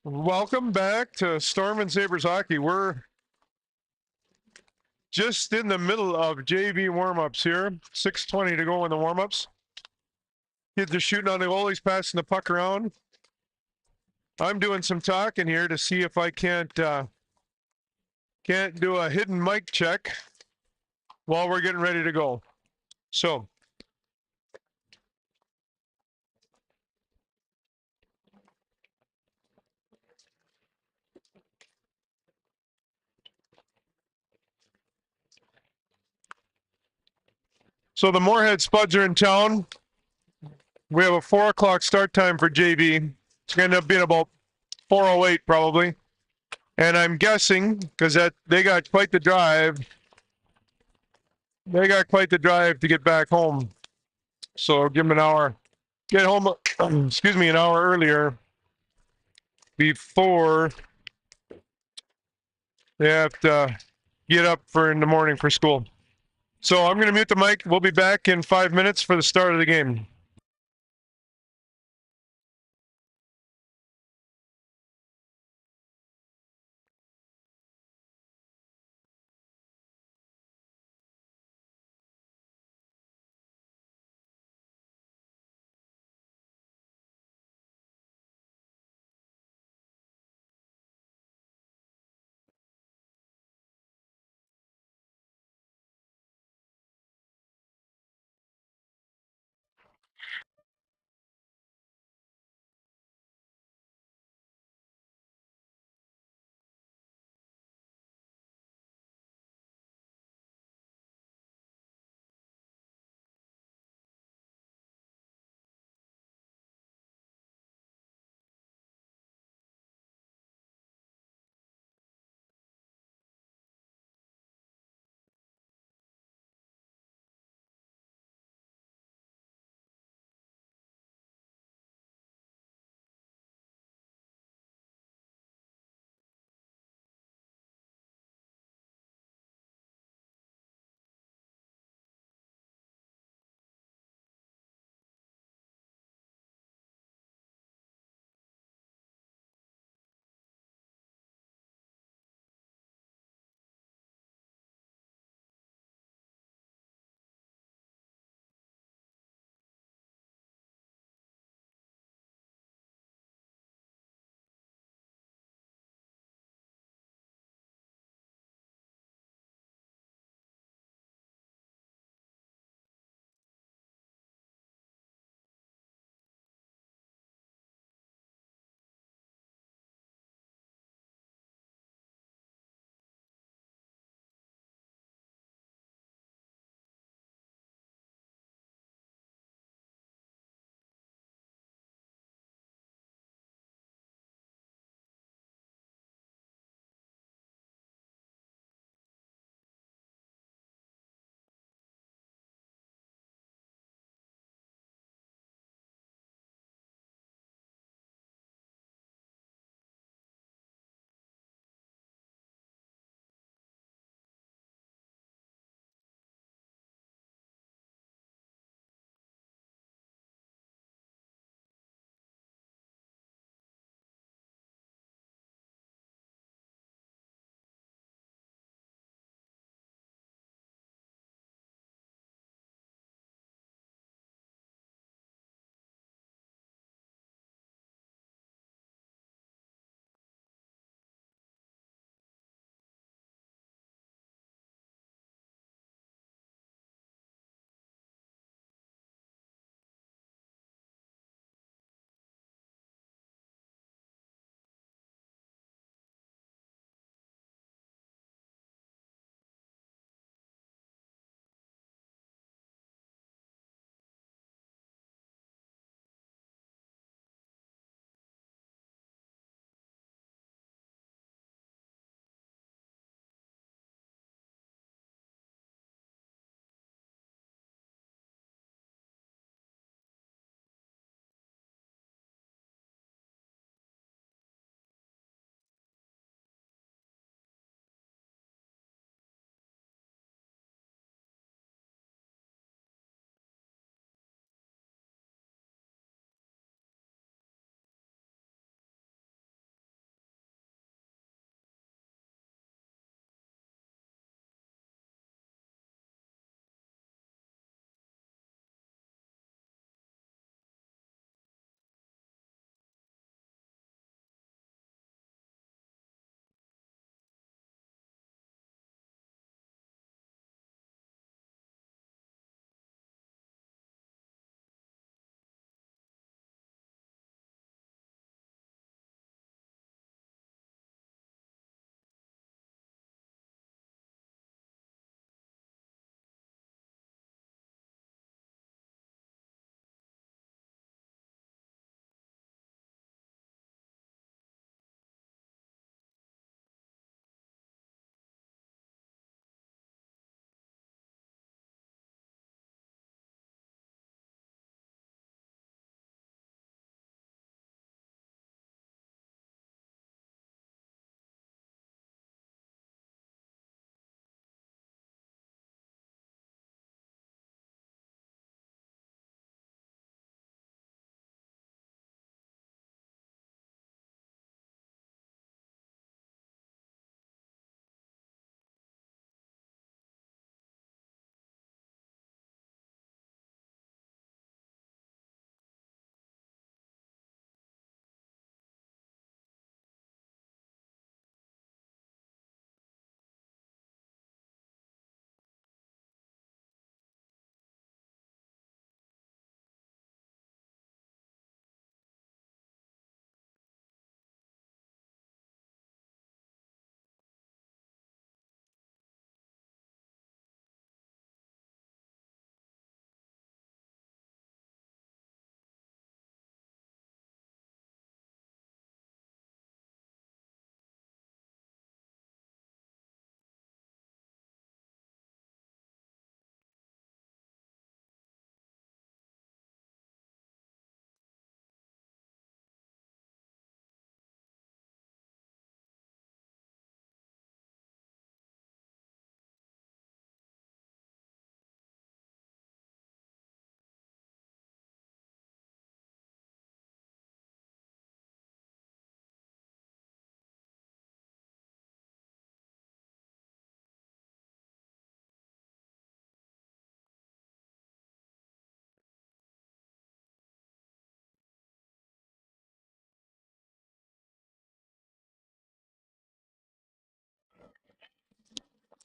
Welcome back to Storm and Sabres hockey. We're just in the middle of JV warm-ups here. 6:20 to go in the warm-ups. Kids are shooting on the goalies, passing the puck around. I'm doing some talking here to see if I can't do a hidden mic check while we're getting ready to go. So the Moorhead Spuds are in town. We have a 4 o'clock start time for JV. It's going to end up being about 4:08 probably. And I'm guessing, because they got quite the drive. They got quite the drive to get back home. So give them an hour. Get home, excuse me, an hour earlier before they have to get up for in the morning for school. So I'm going to mute the mic. We'll be back in 5 minutes for the start of the game.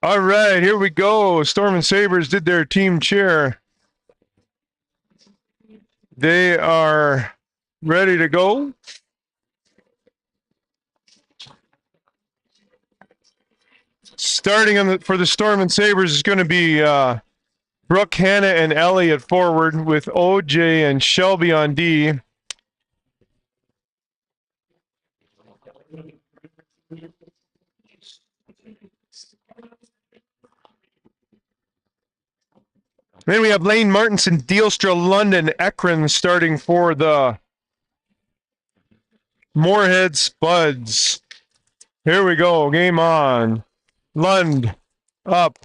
All right, here we go. Storm and Sabres did their team cheer. They are ready to go. Starting on for the Storm and Sabres is going to be Brooke, Hannah, and Ellie at forward with OJ and Shelby on D. Then we have Lane Martinson, Dealstra, London, Ekron starting for the Moorhead Spuds. Here we go. Game on. Lund up.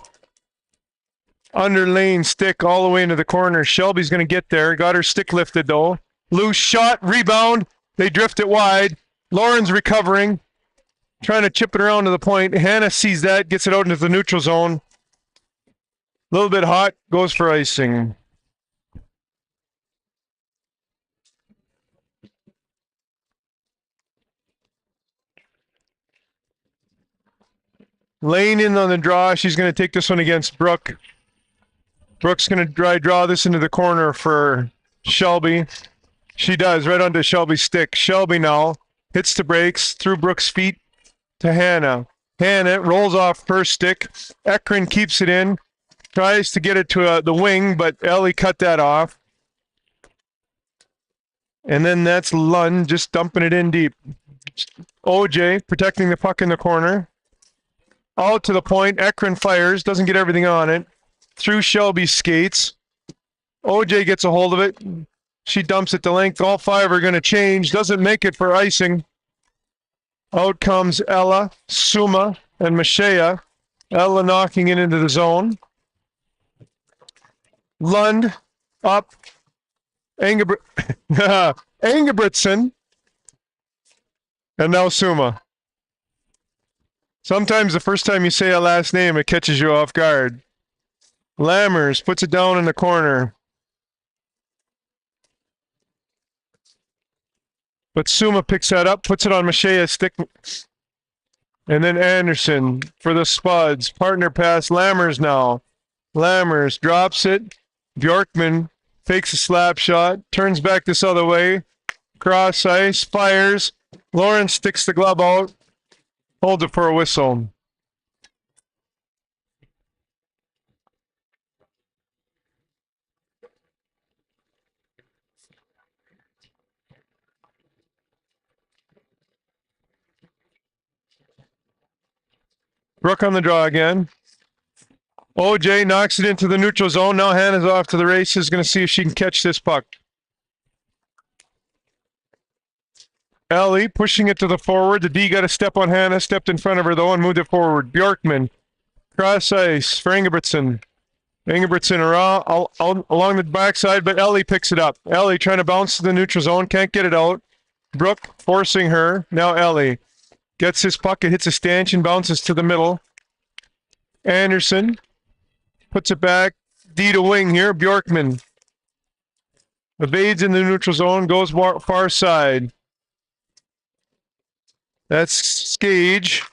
Under Lane stick all the way into the corner. Shelby's going to get there. Got her stick lifted though. Loose shot. Rebound. They drift it wide. Lauren's recovering. Trying to chip it around to the point. Hannah sees that. Gets it out into the neutral zone. A little bit hot, goes for icing. Lane in on the draw. She's going to take this one against Brooke. Brooke's going to draw this into the corner for Shelby. She does, right onto Shelby's stick. Shelby now hits the brakes through Brooke's feet to Hannah. Hannah rolls off her stick. Ekron keeps it in. Tries to get it to the wing, but Ellie cut that off. And then that's Lund just dumping it in deep. OJ protecting the puck in the corner. Out to the point. Ekron fires. Doesn't get everything on it. Through Shelby's skates. OJ gets a hold of it. She dumps it to length. All five are going to change. Doesn't make it for icing. Out comes Ella, Suma, and Mashea. Ella knocking it into the zone. Lund up. Engebretson. And now Suma. Sometimes the first time you say a last name, it catches you off guard. Lammers puts it down in the corner. But Suma picks that up, puts it on Mashea's stick. And then Anderson for the Spuds. Partner pass. Lammers now. Lammers drops it. Bjorkman fakes a slap shot, turns back this other way, cross ice, fires. Lawrence sticks the glove out, holds it for a whistle. Brooke on the draw again. OJ knocks it into the neutral zone. Now Hannah's off to the races. Going to see if she can catch this puck. Ellie pushing it to the forward. The D got a step on Hannah. Stepped in front of her though and moved it forward. Bjorkman. Cross ice for Engebretson. Engebretson along the backside, but Ellie picks it up. Ellie trying to bounce to the neutral zone. Can't get it out. Brooke forcing her. Now Ellie gets his puck. It hits a stanchion. Bounces to the middle. Anderson. Puts it back. D to wing here. Bjorkman. Evades in the neutral zone. Goes far side. That's Skage.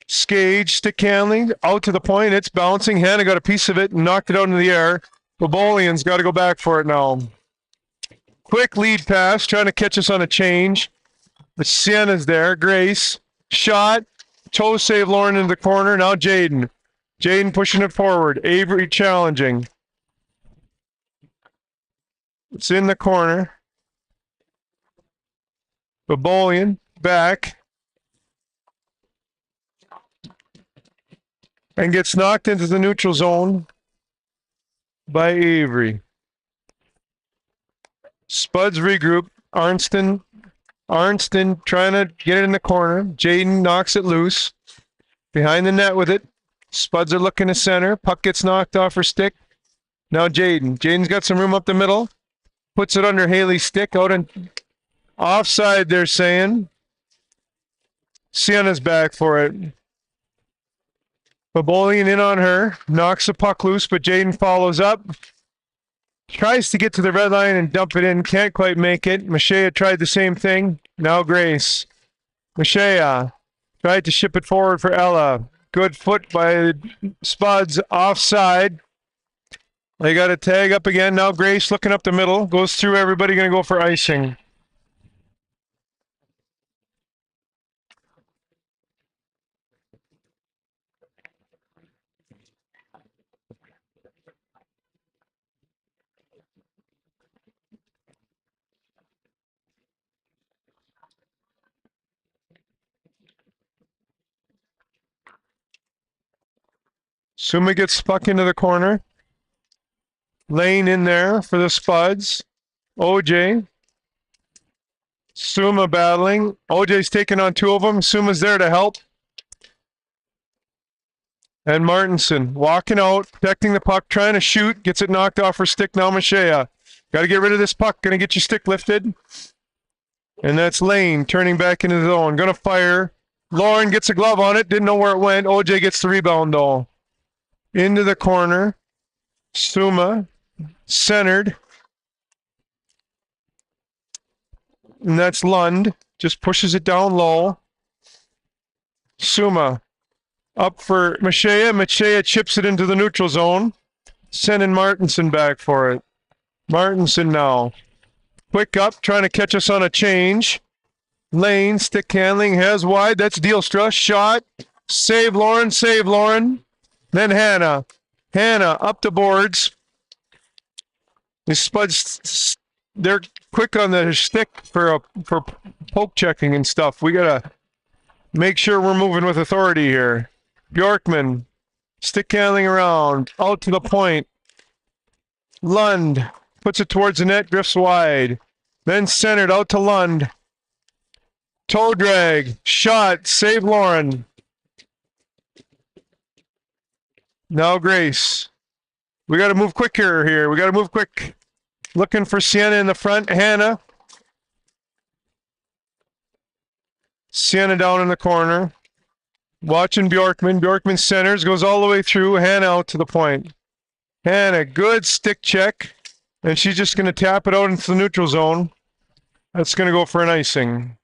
Skage, stick handling. Out to the point. It's bouncing. Hannah got a piece of it and knocked it out into the air. Babolian's got to go back for it now. Quick lead pass. Trying to catch us on a change. But Sienna's there. Grace. Shot. Toe save Lauren into the corner. Now Jaden. Jaden pushing it forward. Avery challenging. It's in the corner. Babolian back. And gets knocked into the neutral zone by Avery. Spuds regroup. Arnston trying to get it in the corner. Jaden knocks it loose. Behind the net with it. Spuds are looking to center. Puck gets knocked off her stick. Now Jaden. Jaden's got some room up the middle. Puts it under Haley's stick. Out and offside, they're saying. Sienna's back for it. Babolian in on her. Knocks the puck loose, but Jaden follows up. Tries to get to the red line and dump it in. Can't quite make it. Mashea tried the same thing. Now Grace. Mashea tried to ship it forward for Ella. Good foot by Spuds, offside. They got a tag up again. Now Grace looking up the middle. Goes through everybody, going to go for icing. Suma gets puck into the corner. Lane in there for the Spuds. OJ. Suma battling. OJ's taking on two of them. Suma's there to help. And Martinson walking out, protecting the puck, trying to shoot. Gets it knocked off her stick now, Mashea. Got to get rid of this puck. Going to get your stick lifted. And that's Lane turning back into the zone. Going to fire. Lauren gets a glove on it. Didn't know where it went. OJ gets the rebound though. Into the corner. Suma. Centered. And that's Lund. Just pushes it down low. Suma. Up for Mashea. Mashea chips it into the neutral zone. Sending Martinson back for it. Martinson now. Quick up, trying to catch us on a change. Lane, stick handling, has wide. That's Dealstra. Shot. Save Lauren, save Lauren. Then Hannah. Hannah up the boards. The Spuds, they're quick on the stick for poke checking and stuff. We got to make sure we're moving with authority here. Bjorkman, stick handling around, out to the point. Lund puts it towards the net, drifts wide. Then centered out to Lund. Toe drag, shot, save Lauren. Now Grace. We got to move quicker here. We got to move quick. Looking for Sienna in the front. Hannah. Sienna down in the corner. Watching Bjorkman. Bjorkman centers, goes all the way through. Hannah out to the point. Hannah, good stick check. And she's just going to tap it out into the neutral zone. That's going to go for an icing.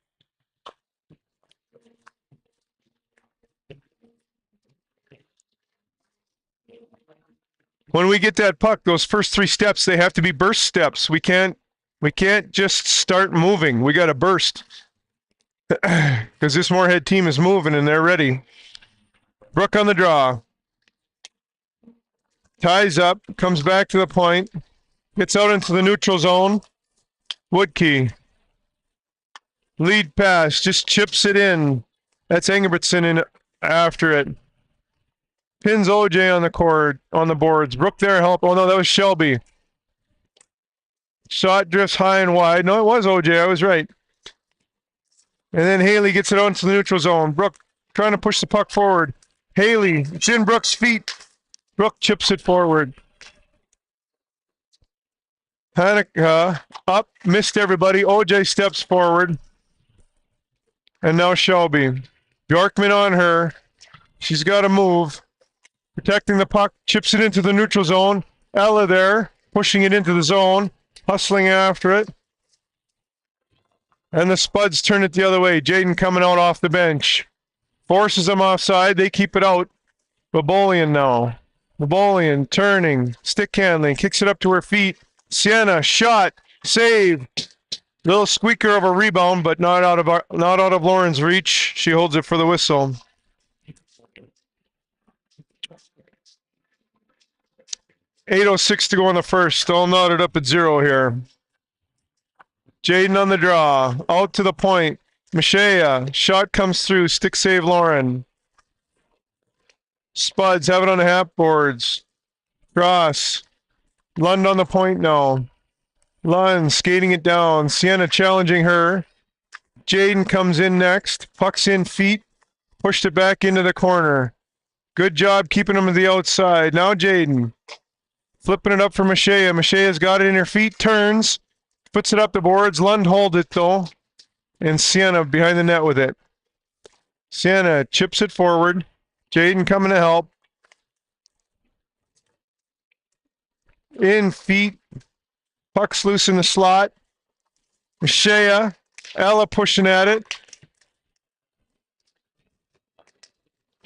When we get that puck, those first three steps, they have to be burst steps. We can't just start moving. We got to burst. Because this Moorhead team is moving and they're ready. Brooke on the draw. Ties up, comes back to the point. Gets out into the neutral zone. Woodkey. Lead pass, just chips it in. That's Engelbertson in after it. Pins OJ on the cord, on the boards. Brooke there help. Oh no, that was Shelby. Shot drifts high and wide. No, it was OJ. I was right. And then Haley gets it out into the neutral zone. Brooke trying to push the puck forward. Haley, it's in Brooke's feet. Brooke chips it forward. Hanukkah up, missed everybody. OJ steps forward. And now Shelby. Bjorkman on her. She's got to move. Protecting the puck, chips it into the neutral zone. Ella there, pushing it into the zone, hustling after it. And the Spuds turn it the other way. Jaden coming out off the bench. Forces them offside. They keep it out. Babolian now. Babolian turning, stick handling, kicks it up to her feet. Sienna, shot, save. Little squeaker of a rebound, but not out of Lauren's reach. She holds it for the whistle. .806 to go in the first. Still knotted up at 0 here. Jaden on the draw. Out to the point. Mashea. Shot comes through. Stick save Lauren. Spuds have it on the half boards. Cross. Lund on the point now. Lund skating it down. Sienna challenging her. Jaden comes in next. Puck's in feet. Pushed it back into the corner. Good job keeping him to the outside. Now Jaden. Flipping it up for Mashea. Mashea's got it in her feet. Turns. Puts it up the boards. Lund holds it though. And Sienna behind the net with it. Sienna chips it forward. Jaden coming to help. In feet. Puck's loose in the slot. Mashea. Ella pushing at it.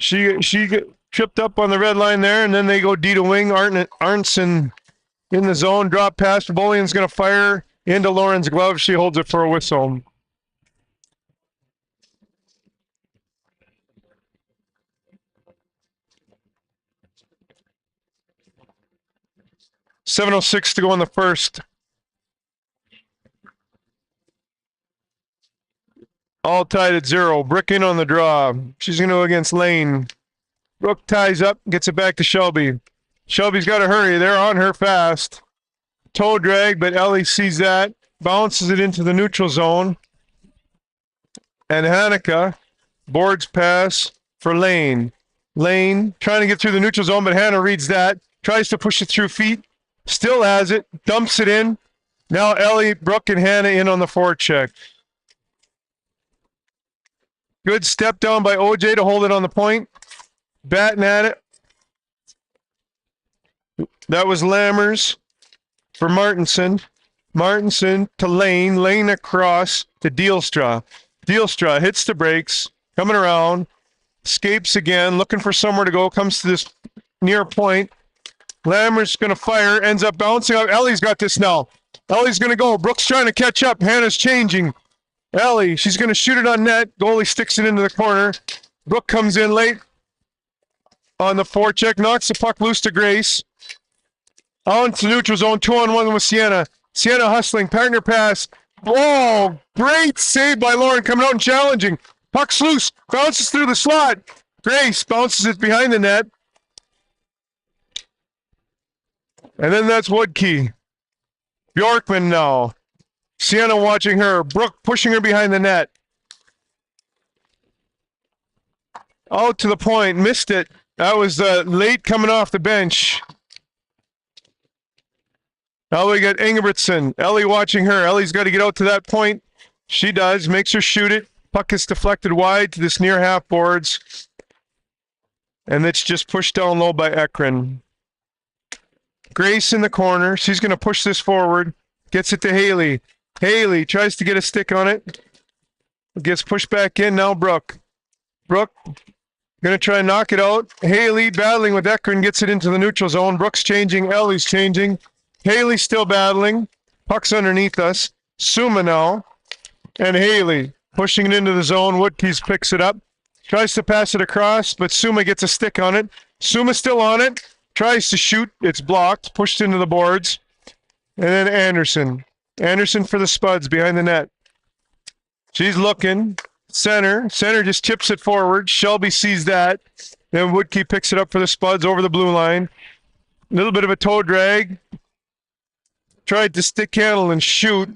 She get tripped up on the red line there, and then they go D to wing. Arnson in the zone, drop pass. Bolian's going to fire into Lauren's glove. She holds it for a whistle. .706 to go in the first. All tied at 0. Brooke in on the draw. She's going to go against Lane. Brooke ties up, gets it back to Shelby. Shelby's got to hurry. They're on her fast. Toe drag, but Ellie sees that. Bounces it into the neutral zone. And Hanukkah boards pass for Lane. Lane trying to get through the neutral zone, but Hannah reads that. Tries to push it through feet. Still has it. Dumps it in. Now Ellie, Brooke, and Hannah in on the forecheck. Good step down by OJ to hold it on the point. Batting at it. That was Lammers for Martinson. Martinson to Lane. Lane across to Dealstra. Dealstra hits the brakes. Coming around. Escapes again. Looking for somewhere to go. Comes to this near point. Lammers going to fire. Ends up bouncing out. Ellie's got this now. Ellie's going to go. Brooks trying to catch up. Hannah's changing. Ellie, she's going to shoot it on net. Goalie sticks it into the corner. Brooke comes in late on the forecheck. Knocks the puck loose to Grace. Out into neutral zone. 2-on-1 with Sienna. Sienna hustling. Partner pass. Oh, great save by Lauren. Coming out and challenging. Puck's loose. Bounces through the slot. Grace bounces it behind the net. And then that's Woodkey. Bjorkman now. Sienna watching her. Brooke pushing her behind the net. Out to the point. Missed it. That was late coming off the bench. Now we got Ingebrigtsen. Ellie watching her. Ellie's got to get out to that point. She does. Makes her shoot it. Puck is deflected wide to this near half boards. And it's just pushed down low by Ekren. Grace in the corner. She's going to push this forward. Gets it to Haley. Haley tries to get a stick on it. Gets pushed back in. Now Brooke. Brooke going to try and knock it out. Haley battling with Ekren. Gets it into the neutral zone. Brooke's changing. Ellie's changing. Haley still battling. Puck's underneath us. Suma now. And Haley pushing it into the zone. Woodkeys picks it up. Tries to pass it across, but Suma gets a stick on it. Suma still on it. Tries to shoot. It's blocked. Pushed into the boards. And then Anderson. Anderson for the Spuds behind the net. She's looking. Center. Center just chips it forward. Shelby sees that. Then Woodkey picks it up for the Spuds over the blue line. A little bit of a toe drag. Tried to stick handle and shoot.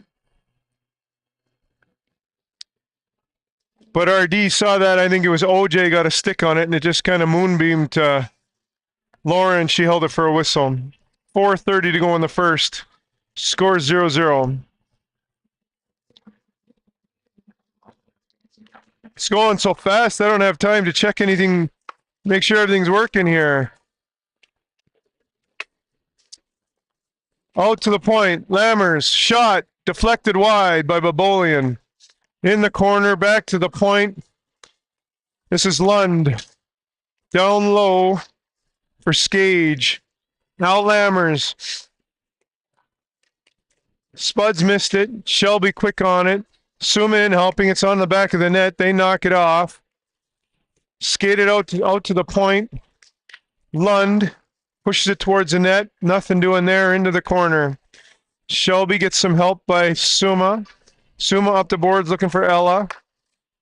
But RD saw that. I think it was OJ got a stick on it, and it just kind of moonbeamed to Lauren. She held it for a whistle. 4:30 to go in the first. Score 0-0. It's going so fast, I don't have time to check anything, make sure everything's working here. Out to the point. Lammers, shot, deflected wide by Babolian. In the corner, back to the point. This is Lund. Down low for Skage. Now Lammers. Spuds missed it. Shelby quick on it. Suma in helping. It's on the back of the net. They knock it off. Skated out to the point. Lund pushes it towards the net. Nothing doing there. Into the corner. Shelby gets some help by Suma. Suma up the boards looking for Ella.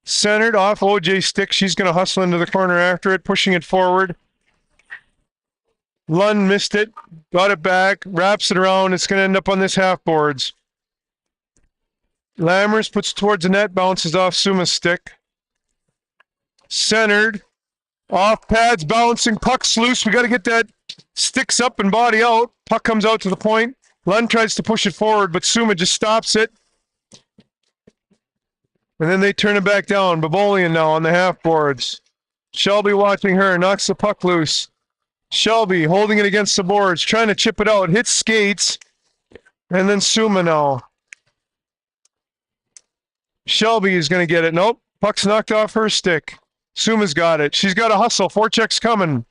Centered off OJ's stick. She's going to hustle into the corner after it. Pushing it forward. Lund missed it, got it back, wraps it around. It's going to end up on this half boards. Lammers puts it towards the net, bounces off Suma's stick. Centered, off pads, bouncing, puck's loose. We got to get that sticks up and body out. Puck comes out to the point. Lund tries to push it forward, but Suma just stops it. And then they turn it back down. Babolian now on the half boards. Shelby watching her, knocks the puck loose. Shelby holding it against the boards, trying to chip it out, hits skates, and then Suma now. Shelby is going to get it. Nope, puck's knocked off her stick. Suma's got it. She's got a hustle. Forechecks coming.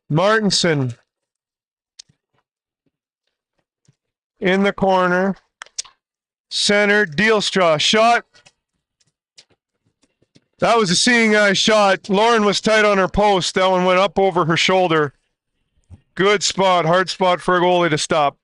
Martinson in the corner. Center. Dealstra. Shot. That was a seeing eye shot. Lauren was tight on her post. That one went up over her shoulder. Good spot. Hard spot for a goalie to stop.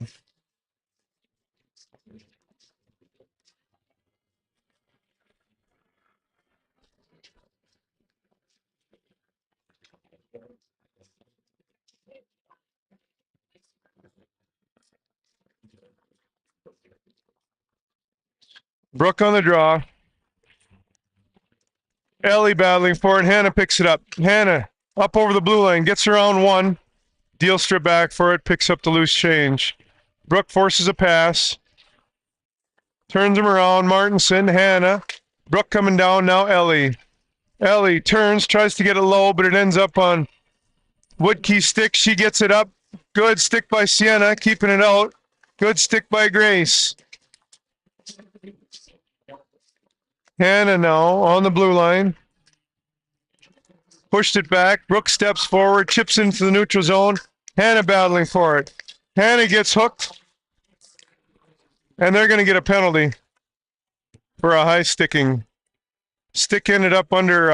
Brooke on the draw. Ellie battling for it. Hannah picks it up. Hannah up over the blue line. Gets around one. Dealstra back for it. Picks up the loose change. Brooke forces a pass. Turns him around. Martinson. Hannah. Brooke coming down. Now Ellie. Ellie turns. Tries to get it low, but it ends up on Woodkey's stick. She gets it up. Good stick by Sienna. Keeping it out. Good stick by Grace. Hannah now on the blue line. Pushed it back. Brooke steps forward, chips into the neutral zone. Hannah battling for it. Hannah gets hooked. And they're going to get a penalty for a high sticking. Stick ended up under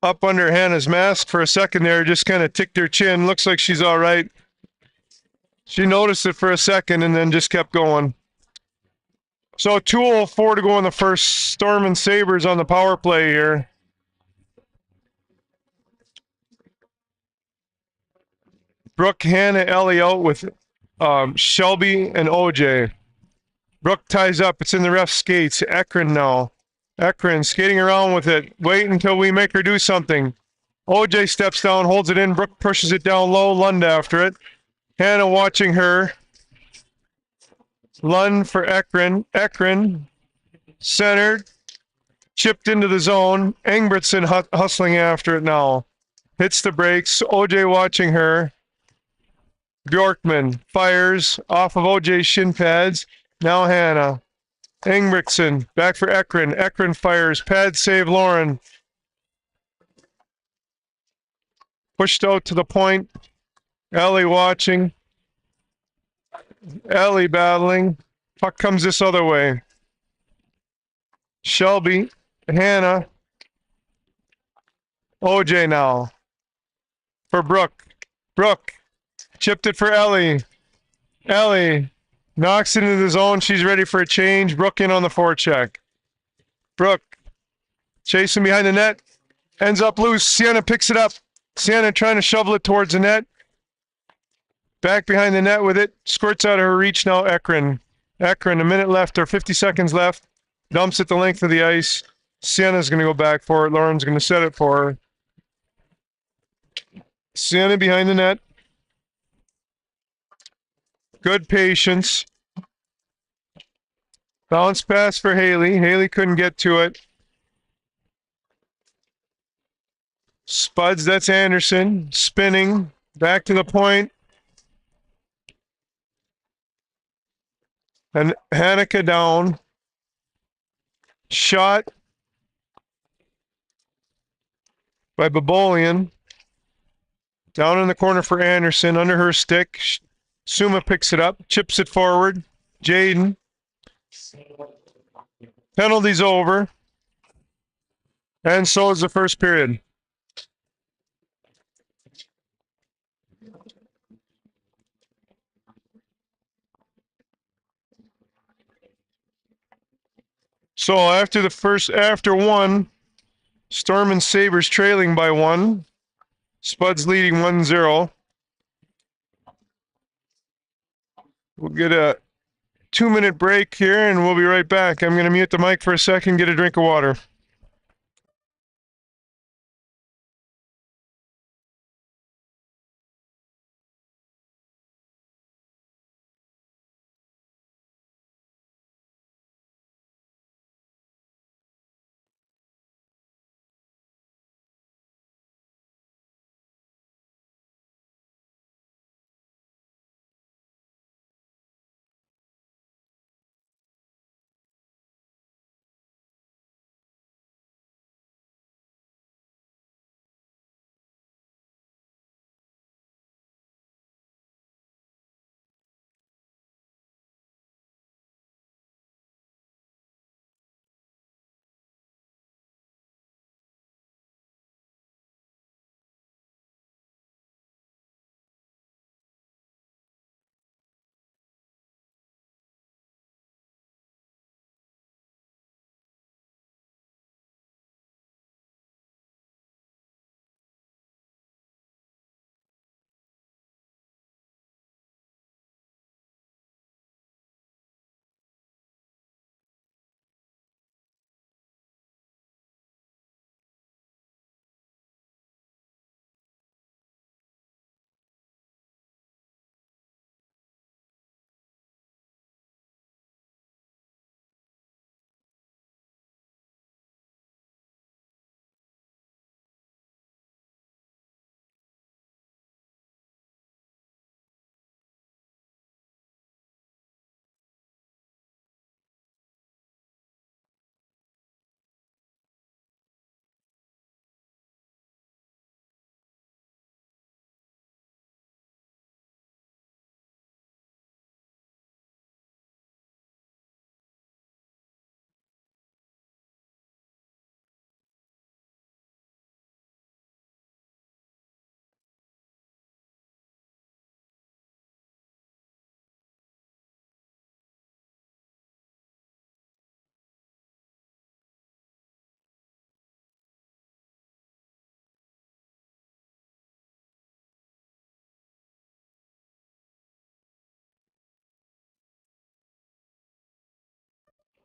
Hannah's mask for a second there. Just kind of ticked her chin. Looks like she's all right. She noticed it for a second and then just kept going. So 2:04 to go in the first. Storm and Sabres on the power play here. Brooke, Hannah, Ellie out with Shelby and OJ. Brooke ties up. It's in the ref's skates. Ekron now. Ekron skating around with it. Wait until we make her do something. OJ steps down, holds it in. Brooke pushes it down low. Lund after it. Hannah watching her. Lund for Ekron. Ekron centered. Chipped into the zone. Engbertson hustling after it now. Hits the brakes. OJ watching her. Bjorkman fires off of OJ's shin pads. Now Hannah. Engbertson back for Ekron. Ekron fires. Pad save Lauren. Pushed out to the point. Ellie watching. Ellie battling. Puck comes this other way. Shelby. Hannah. OJ now. For Brooke. Brooke. Chipped it for Ellie. Ellie knocks it into the zone. She's ready for a change. Brooke in on the forecheck. Brooke chasing behind the net. Ends up loose. Sienna picks it up. Sienna trying to shovel it towards the net. Back behind the net with it. Squirts out of her reach now. Ekron. Ekron, a minute left or 50 seconds left. Dumps it the length of the ice. Sienna's going to go back for it. Lauren's going to set it for her. Sienna behind the net. Good patience. Bounce pass for Haley. Haley couldn't get to it. Spuds, that's Anderson. Spinning. Back to the point. And Hanukkah down. Shot by Babolian. Down in the corner for Anderson. Under her stick. Suma picks it up. Chips it forward. Jaden. Penalty's over. And so is the first period. So after one, Storm and Sabres trailing by one. Spuds leading 1-0. We'll get a 2-minute break here and we'll be right back. I'm going to mute the mic for a second, get a drink of water.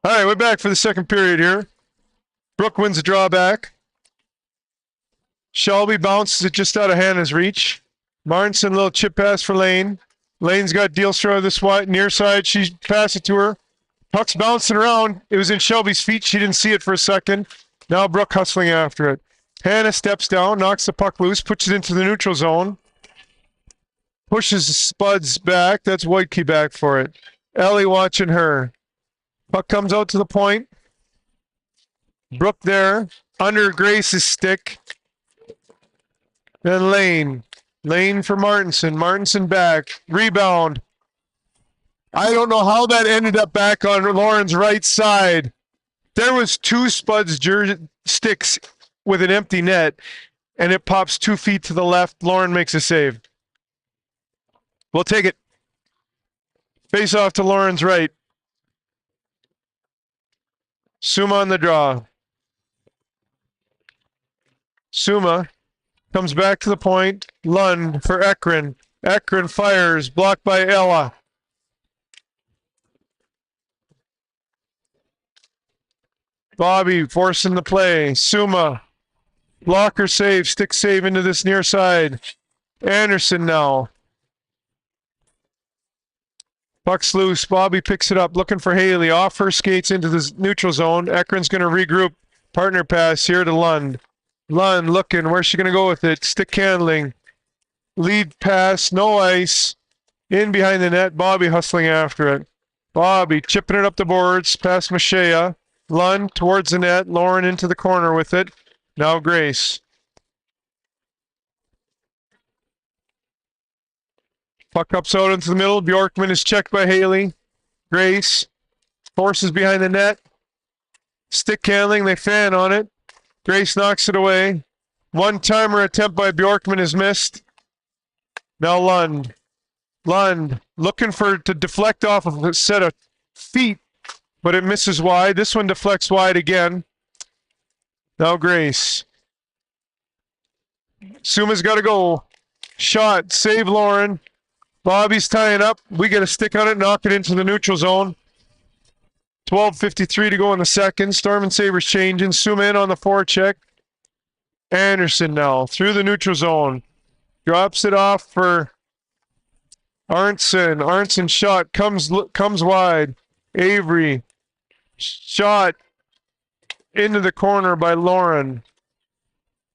All right, we're back for the second period here. Brooke wins the drawback. Shelby bounces it just out of Hannah's reach. Martinson, little chip pass for Lane. Lane's got Dealstra this wide, near side. She passed it to her. Puck's bouncing around. It was in Shelby's feet. She didn't see it for a second. Now Brooke hustling after it. Hannah steps down, knocks the puck loose, puts it into the neutral zone. Pushes Spuds back. That's Wojtke back for it. Ellie watching her. Puck comes out to the point. Brooke there. Under Grace's stick. Then Lane. Lane for Martinson. Martinson back. Rebound. I don't know how that ended up back on Lauren's right side. There was two Spuds sticks with an empty net, and it pops 2 feet to the left. Lauren makes a save. We'll take it. Face off to Lauren's right. Suma on the draw. Suma comes back to the point. Lund for Ekron. Ekron fires. Blocked by Ella. Bobby forcing the play. Suma. Blocker save. Stick save into this near side. Anderson now. Puck's loose. Bobby picks it up. Looking for Haley. Off her skates into the neutral zone. Ekron's going to regroup. Partner pass here to Lund. Lund looking. Where's she going to go with it? Stick handling. Lead pass. No ice. In behind the net. Bobby hustling after it. Bobby chipping it up the boards. Past Mashea. Lund towards the net. Lauren into the corner with it. Now Grace. Puck ups out into the middle. Bjorkman is checked by Haley. Grace forces behind the net. Stick handling. They fan on it. Grace knocks it away. One-timer attempt by Bjorkman is missed. Now Lund. Lund looking to deflect off of a set of feet, but it misses wide. This one deflects wide again. Now Grace. Suma's got to go. Shot. Save Lauren. Bobby's tying up. We get a stick on it. Knock it into the neutral zone. 12:53 to go in the second. Storm and Sabres changing. Suma in on the forecheck. Anderson now through the neutral zone. Drops it off for Arntzen. Arntzen shot. Comes wide. Avery. Shot into the corner by Lauren.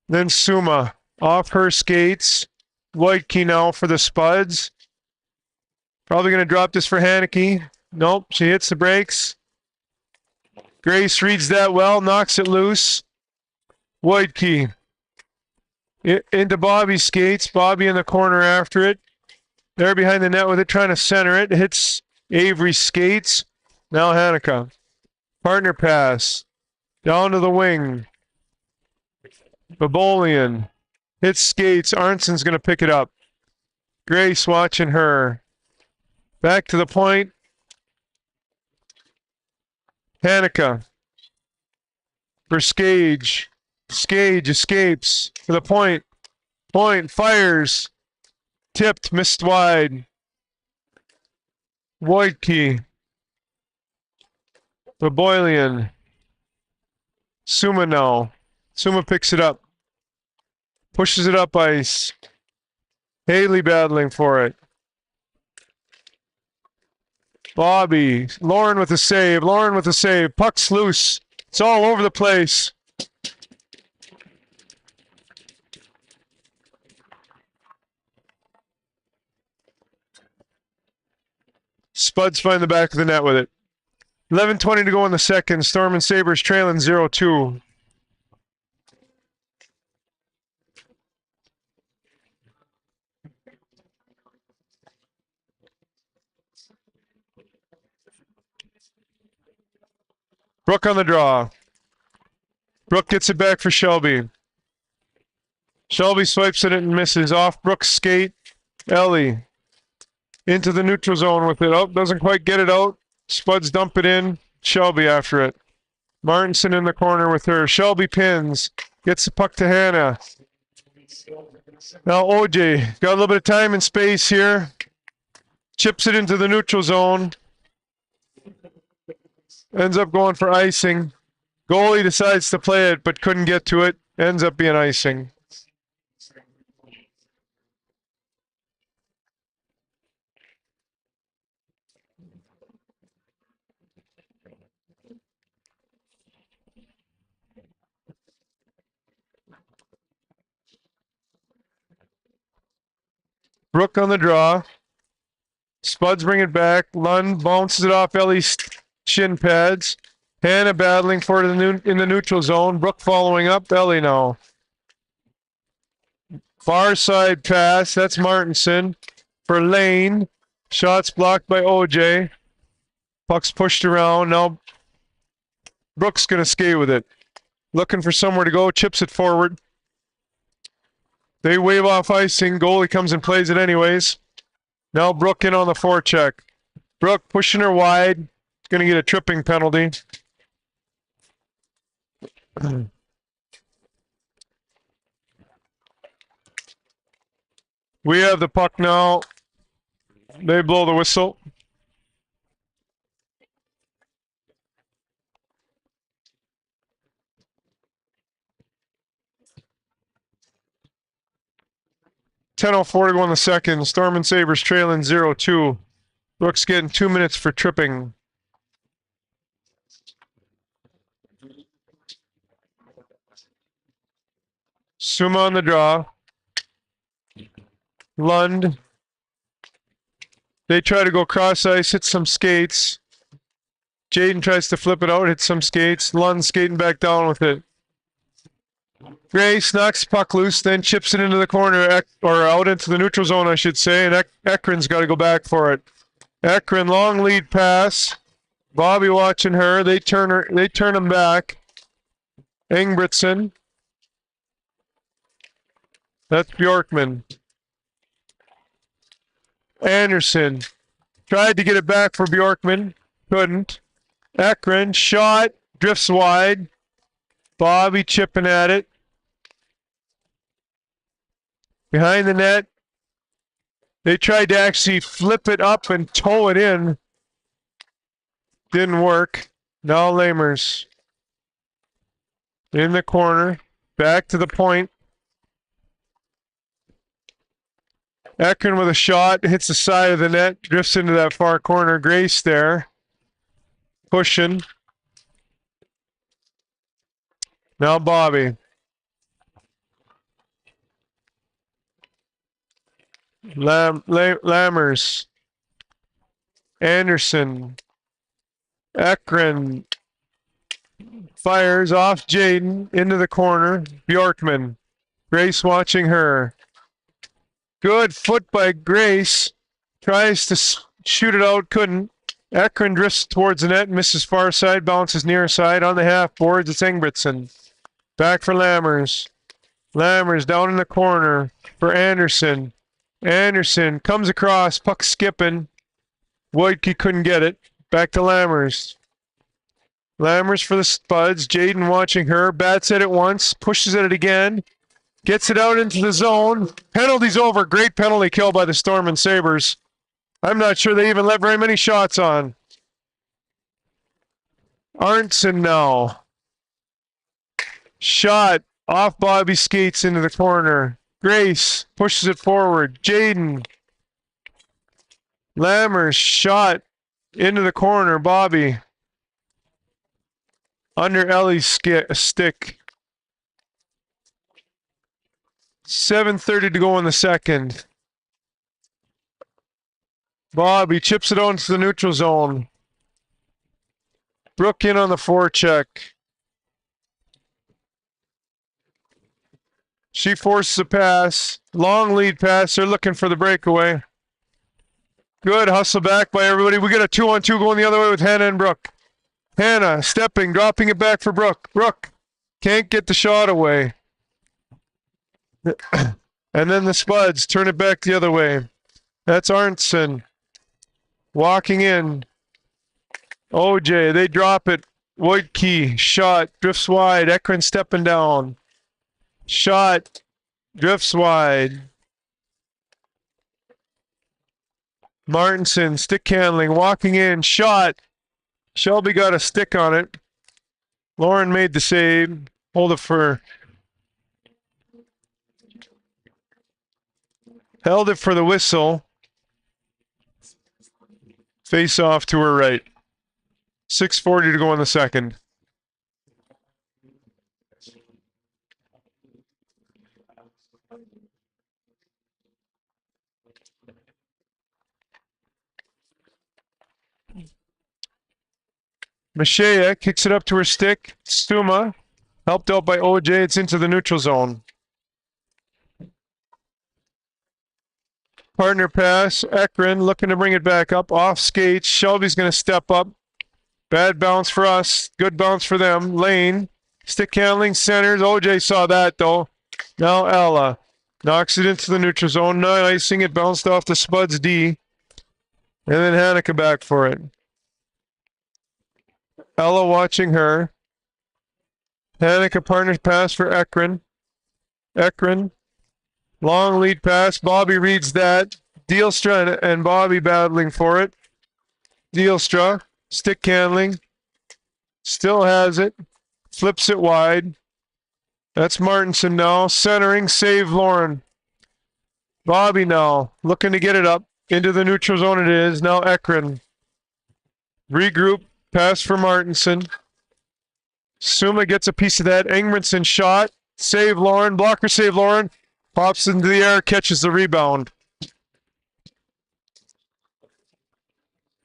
Then Suma. Off her skates. Wojtke now for the Spuds. Probably going to drop this for Haneke. Nope, she hits the brakes. Grace reads that well, knocks it loose. Wojtke into Bobby's skates. Bobby in the corner after it. There behind the net with it, trying to center it. Hits Avery's skates. Now Haneke. Partner pass. Down to the wing. Babolian. Hits skates. Arnson's going to pick it up. Grace watching her. Back to the point. Haneke. For Skage. Skage escapes for the point. Point fires. Tipped, missed wide. Wojtke. Babolian. Suma now. Suma picks it up. Pushes it up ice. Haley battling for it. Bobby. Lauren with a save. Lauren with a save. Puck's loose. It's all over the place. Spuds find the back of the net with it. 11:20 to go in the second. Storm and Sabres trailing 0-2. Brooke on the draw. Brooke gets it back for Shelby. Shelby swipes it and misses. Off Brooke's skate. Ellie. Into the neutral zone with it. Oh, doesn't quite get it out. Spuds dump it in. Shelby after it. Martinson in the corner with her. Shelby pins. Gets the puck to Hannah. Now OJ. Got a little bit of time and space here. Chips it into the neutral zone. Ends up going for icing. Goalie decides to play it, but couldn't get to it. Ends up being icing. Brook on the draw. Spuds bring it back. Lund bounces it off Ellie's shin pads. Hannah battling for it in the neutral zone. Brook following up. Ellie now. Far side pass. That's Martinson for Lane. Shots blocked by OJ. Puck's pushed around. Now Brook's going to skate with it. Looking for somewhere to go. Chips it forward. They wave off icing. Goalie comes and plays it anyways. Now Brook in on the forecheck. Brook pushing her wide. Going to get a tripping penalty. We have the puck now. They blow the whistle. .10:04 to go in the second. Storm and Sabres trailing 0-2. Brook's getting 2 minutes for tripping. Suma on the draw. Lund. They try to go cross ice, hit some skates. Jaden tries to flip it out, hit some skates. Lund skating back down with it. Grace knocks puck loose, then chips it into the corner, or out into the neutral zone, I should say, and Ekren's got to go back for it. Ekren, long lead pass. Bobby watching her. They turn him back. Ingebrigtsen. That's Bjorkman. Anderson tried to get it back for Bjorkman. Couldn't. Ekren, shot, drifts wide. Bobby chipping at it. Behind the net. They tried to actually flip it up and tow it in. Didn't work. Now Lamers. In the corner. Back to the point. Ekren with a shot. Hits the side of the net. Drifts into that far corner. Grace there. Pushing. Now Bobby. Lammers. Anderson. Ekren. Fires off Jaden into the corner. Bjorkman. Grace watching her. Good foot by Grace. Tries to shoot it out. Couldn't. Ekren drifts towards the net. Misses far side. Bounces near side. On the half boards. It's Ingebrigtsen. Back for Lammers. Lammers down in the corner for Anderson. Anderson comes across. Puck skipping. Wojtke couldn't get it. Back to Lammers. Lammers for the Spuds. Jaden watching her. Bats at it once. Pushes at it again. Gets it out into the zone. Penalty's over. Great penalty kill by the Storm and Sabres. I'm not sure they even let very many shots on. Arntzen now. Shot off Bobby skates into the corner. Grace pushes it forward. Jaden. Lammers shot into the corner. Bobby. Under Ellie's stick. 7:30 to go in the second. Bobby chips it on to the neutral zone. Brook in on the forecheck. She forces a pass. Long lead pass. They're looking for the breakaway. Good hustle back by everybody. We get a 2-on-2 going the other way with Hannah and Brook. Hannah stepping, dropping it back for Brook. Brook can't get the shot away. And then the Spuds turn it back the other way. That's Arntzen. Walking in. OJ, they drop it. Wojtke, shot, drifts wide. Ekren stepping down. Shot, drifts wide. Martinson, stick handling, walking in, shot. Shelby got a stick on it. Lauren made the save. Held it for the whistle. Face off to her right. 6:40 to go in the second. Mashea kicks it up to her stick. Stuma, helped out by OJ. It's into the neutral zone. Partner pass. Ekron looking to bring it back up. Off skates. Shelby's going to step up. Bad bounce for us. Good bounce for them. Lane. Stick handling. Centers. OJ saw that though. Now Ella knocks it into the neutral zone. No icing. It bounced off the Spuds D. And then Hanukkah back for it. Ella watching her. Hanukkah partner pass for Ekron. Ekron. Long lead pass. Bobby reads that. Dealstra and Bobby battling for it. Dealstra. Stick handling. Still has it. Flips it wide. That's Martinson now. Centering. Save Lauren. Bobby now. Looking to get it up. Into the neutral zone it is. Now Ekron. Regroup. Pass for Martinson. Suma gets a piece of that. Ingridson shot. Save Lauren. Blocker save Lauren. Pops into the air. Catches the rebound.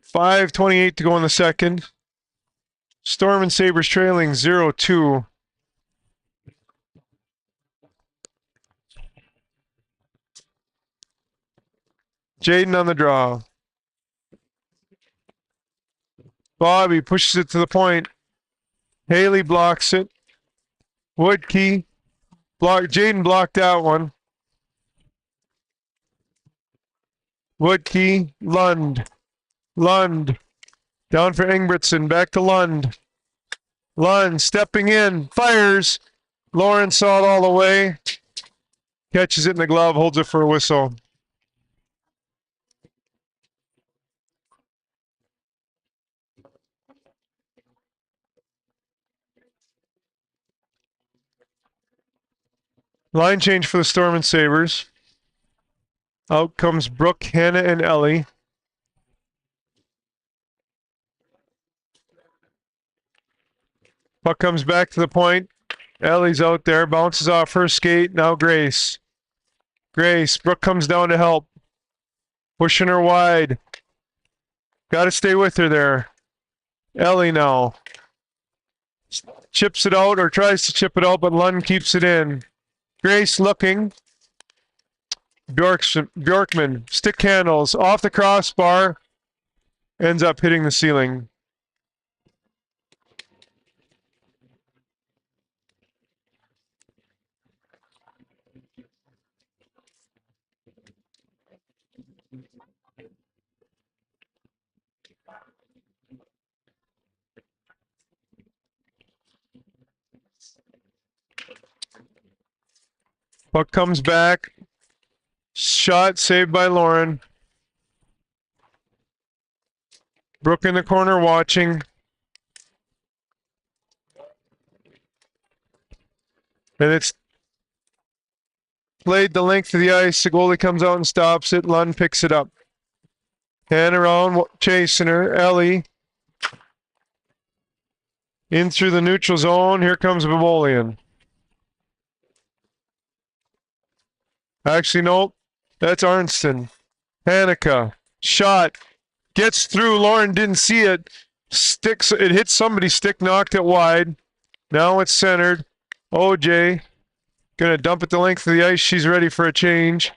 5:28 to go in the second. Storm and Sabres trailing 0-2. Jaden on the draw. Bobby pushes it to the point. Haley blocks it. Woodkey. Jaden blocked that one. Woodkey. Lund. Down for Ingridson. Back to Lund. Lund stepping in. Fires. Lauren saw it all the way. Catches it in the glove. Holds it for a whistle. Line change for the Storm and Sabres. Out comes Brooke, Hannah, and Ellie. Puck comes back to the point. Ellie's out there, bounces off her skate. Now Grace. Brooke comes down to help. Pushing her wide. Got to stay with her there. Ellie now. Chips it out or tries to chip it out, but Lund keeps it in. Grace looking. Bjorkman, stick handles, off the crossbar. Ends up hitting the ceiling. Puck comes back. Shot saved by Lauren. Brooke in the corner watching. And it's played the length of the ice. The goalie comes out and stops it. Lund picks it up. Hand around, chasing her. Ellie. In through the neutral zone. Here comes Bavolian. Actually, nope. That's Arnston. Hanukkah. Shot. Gets through. Lauren didn't see it. Sticks. It hits somebody's stick, knocked it wide. Now it's centered. OJ. Gonna dump it the length of the ice. She's ready for a change.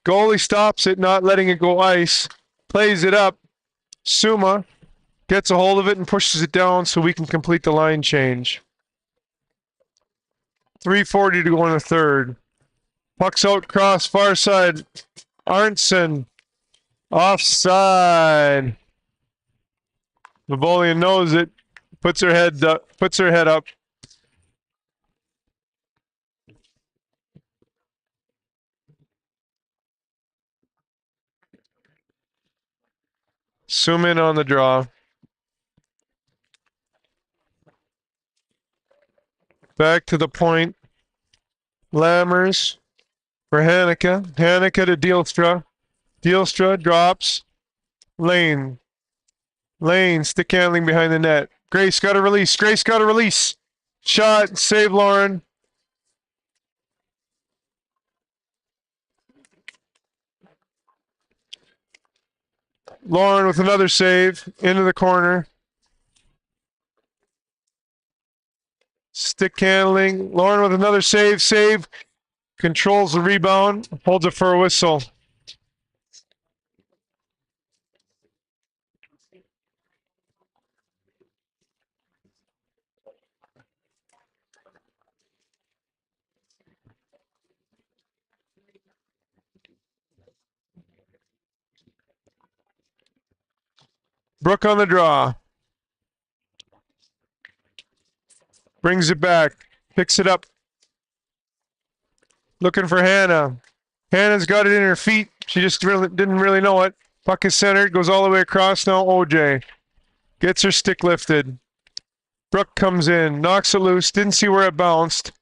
Goalie stops it, not letting it go ice. Plays it up. Suma gets a hold of it and pushes it down so we can complete the line change. 3:40 to go in the third. Puck's out cross far side. Arnson. Offside. Bavolian knows it. Puts her head up. Zoom in on the draw. Back to the point. Lammers for Hanukkah. Hanukkah to Dealstra. Dealstra drops. Lane. Lane, stick handling behind the net. Grace got a release. Grace got a release. Shot, save Lauren. Lauren with another save. Into the corner. Stick handling. Lauren with another save. Save. Controls the rebound. Holds it for a whistle. Brooke on the draw. Brings it back. Picks it up. Looking for Hannah. Hannah's got it in her feet. She just didn't really know it. Puck is centered. Goes all the way across. Now OJ. Gets her stick lifted. Brooke comes in. Knocks it loose. Didn't see where it bounced.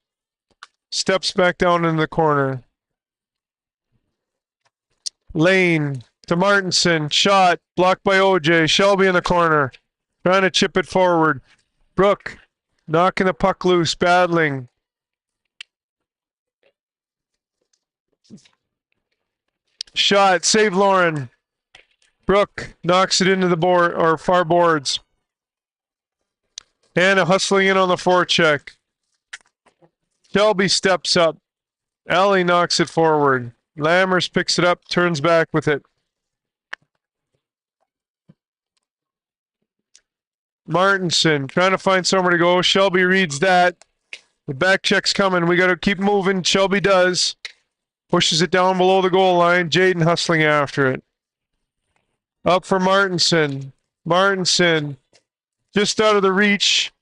Steps back down in the corner. Lane to Martinson. Shot. Blocked by OJ. Shelby in the corner. Trying to chip it forward. Brooke knocking the puck loose. Battling. Shot. Save Lauren. Brooke knocks it into the board or far boards. Hannah hustling in on the forecheck. Shelby steps up. Ellie knocks it forward. Lammers picks it up, turns back with it. Martinson trying to find somewhere to go. Shelby reads that. The back check's coming. We got to keep moving. Shelby does. Pushes it down below the goal line. Jaden hustling after it. Up for Martinson. Martinson just out of the reach.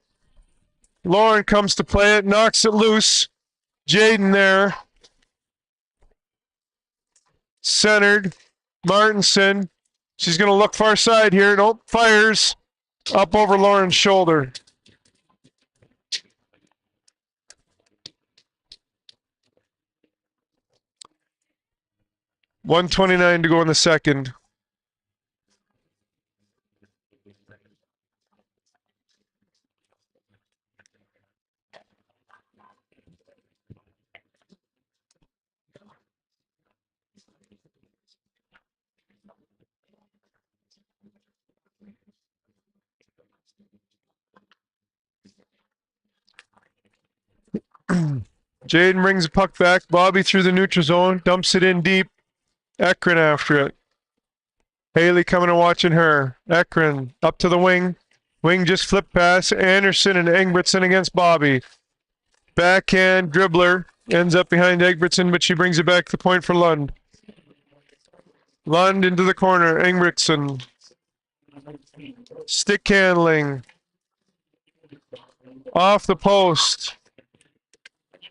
Lauren comes to play it, knocks it loose. Jaden there. Centered. Martinson. She's going to look far side here. Nope. Fires. Up over Lauren's shoulder. .129 to go in the second. Jaden brings the puck back. Bobby through the neutral zone. Dumps it in deep. Ekron after it. Haley coming and watching her. Ekron up to the wing. Wing just flipped pass. Anderson and Engbertson against Bobby. Backhand dribbler. Ends up behind Egbertson, but she brings it back to the point for Lund. Lund into the corner. Engbertson. Stick handling. Off the post.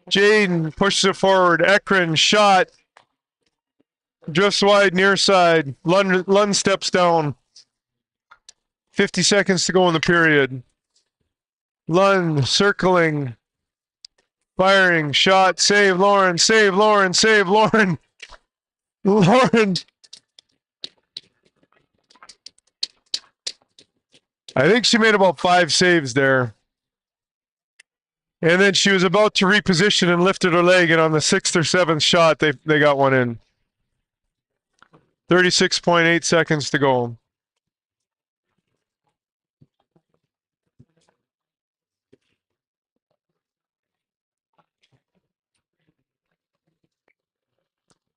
Jaden pushes it forward. Ekron shot. Drifts wide near side. Lund steps down. 50 seconds to go in the period. Lund circling. Firing. Shot. Save Lauren. Save Lauren. Save Lauren. Lauren. I think she made about 5 saves there. And then she was about to reposition and lifted her leg, and on the 6th or 7th shot, they got one in. 36.8 seconds to go.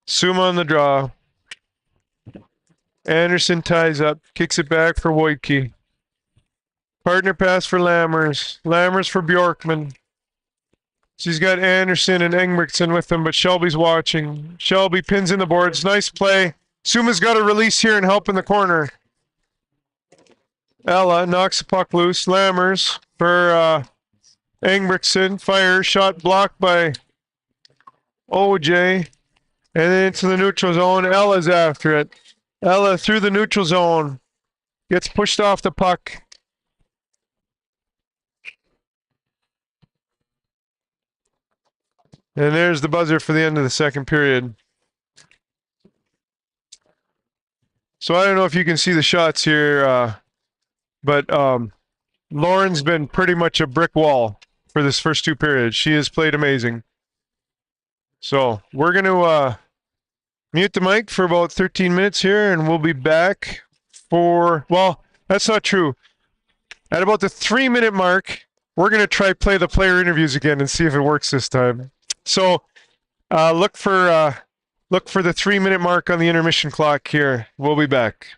Suma on the draw. Anderson ties up, kicks it back for Wojtke. Partner pass for Lammers. Lammers for Bjorkman. She's got Anderson and Engbertson with them, but Shelby's watching. Shelby pins in the boards. Nice play. Suma's got a release here and help in the corner. Ella knocks the puck loose. Lammers for Engbertson. Fires. Shot blocked by OJ. And then into the neutral zone. Ella's after it. Ella through the neutral zone. Gets pushed off the puck. And there's the buzzer for the end of the second period. So I don't know if you can see the shots here, but Lauren's been pretty much a brick wall for this first two periods. She has played amazing. So we're going to mute the mic for about 13 minutes here, and we'll be back for, well, that's not true. At about the 3-minute mark, we're going to try play the player interviews again and see if it works this time. So look for the 3-minute mark on the intermission clock here. We'll be back.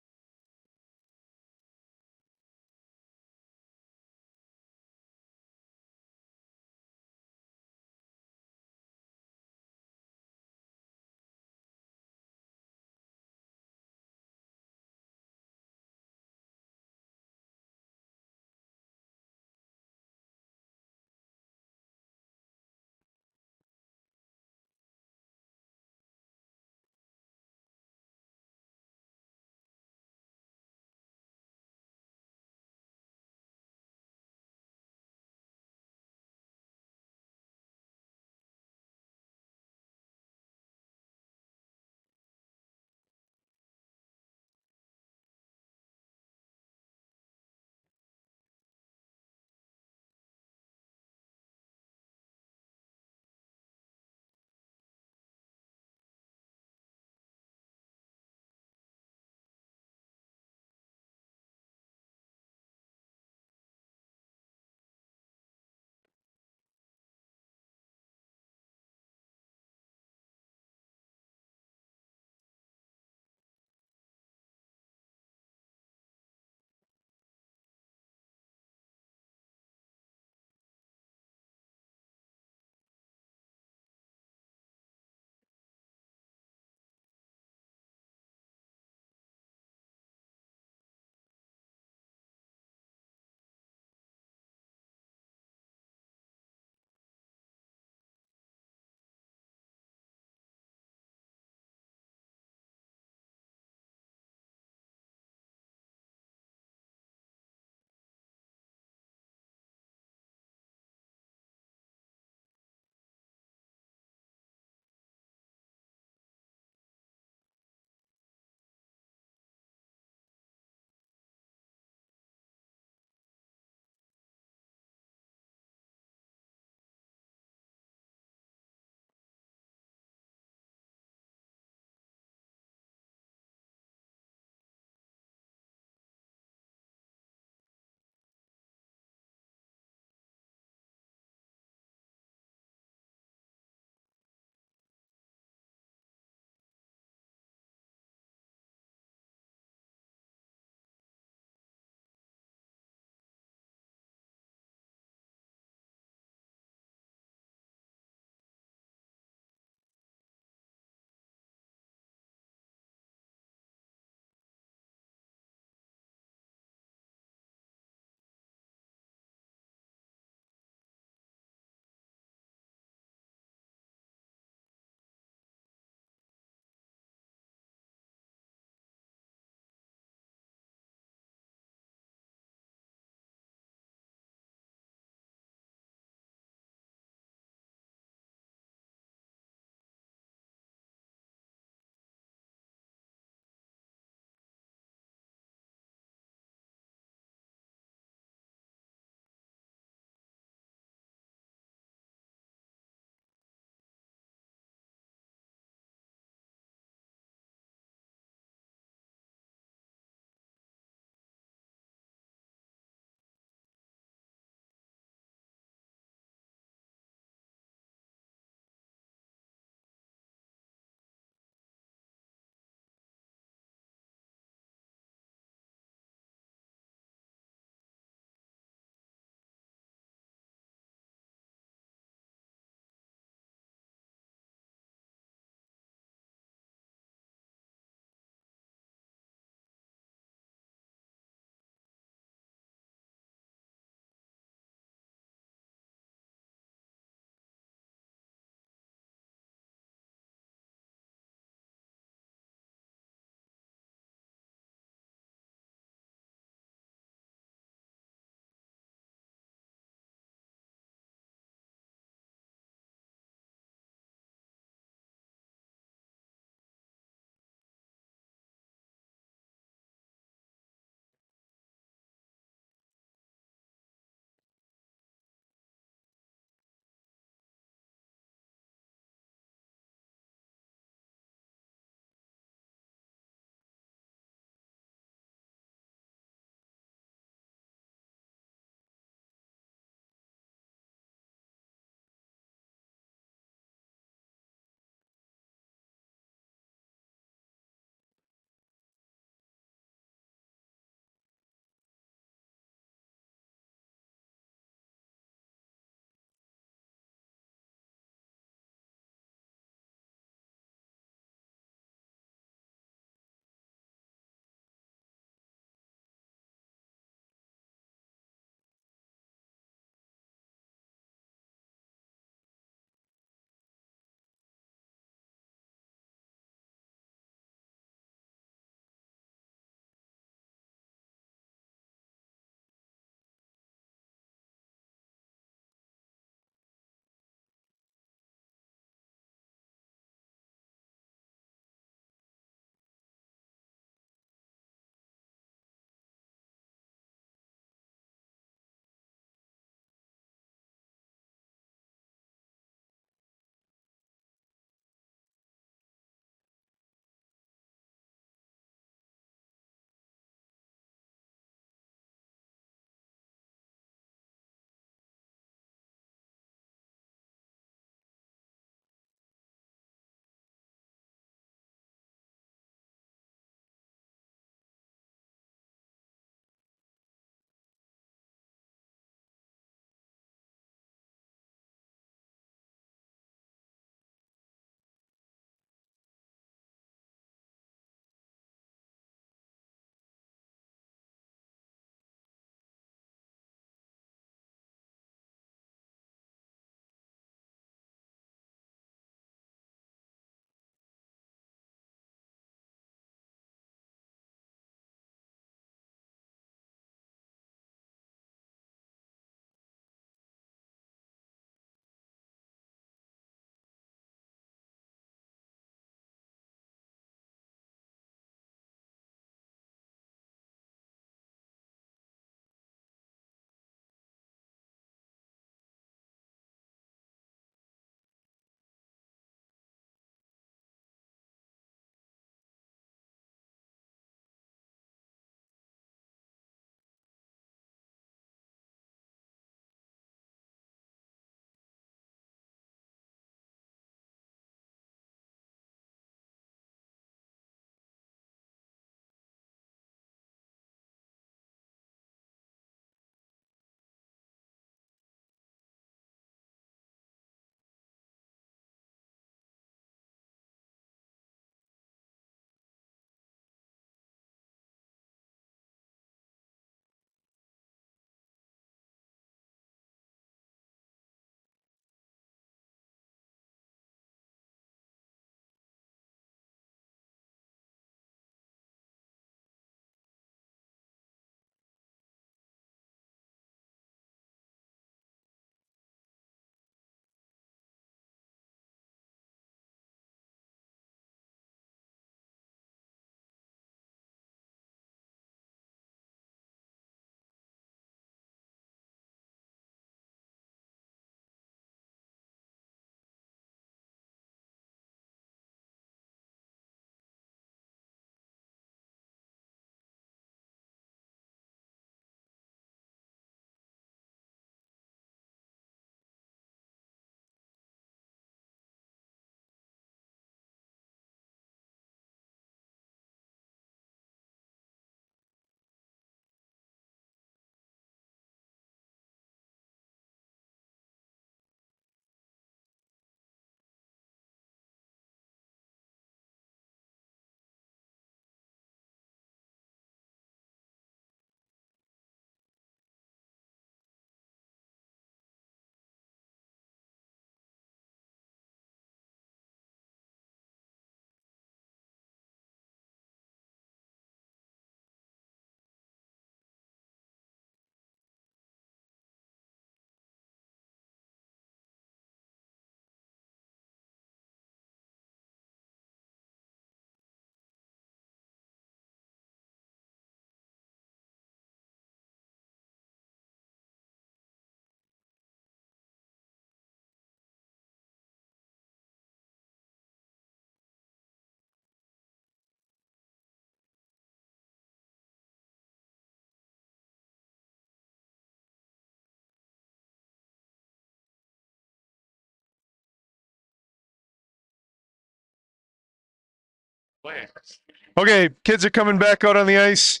Okay, kids are coming back out on the ice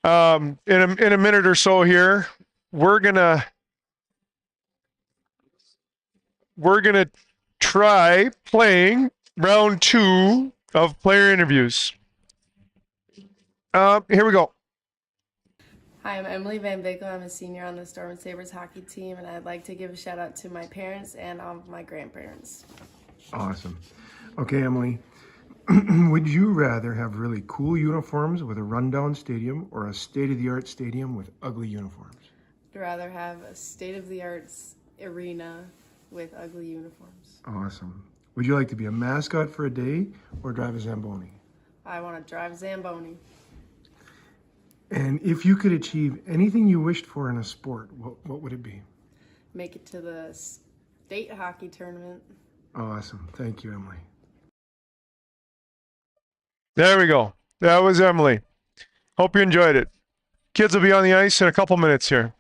in a minute or so here. We're gonna try playing round 2 of player interviews. Here we go. Hi, I'm Emily Van Vickle. I'm a senior on the Storm and Sabres hockey team, and I'd like to give a shout out to my parents and all of my grandparents. Awesome. Okay, Emily, would you rather have really cool uniforms with a rundown stadium or a state-of-the-art stadium with ugly uniforms? I'd rather have a state-of-the-art arena with ugly uniforms. Awesome. Would you like to be a mascot for a day or drive a Zamboni? I want to drive Zamboni. And if you could achieve anything you wished for in a sport, what would it be? Make it to the state hockey tournament. Awesome. Thank you, Emily. There we go. That was Emily. Hope you enjoyed it. Kids will be on the ice in a couple minutes here.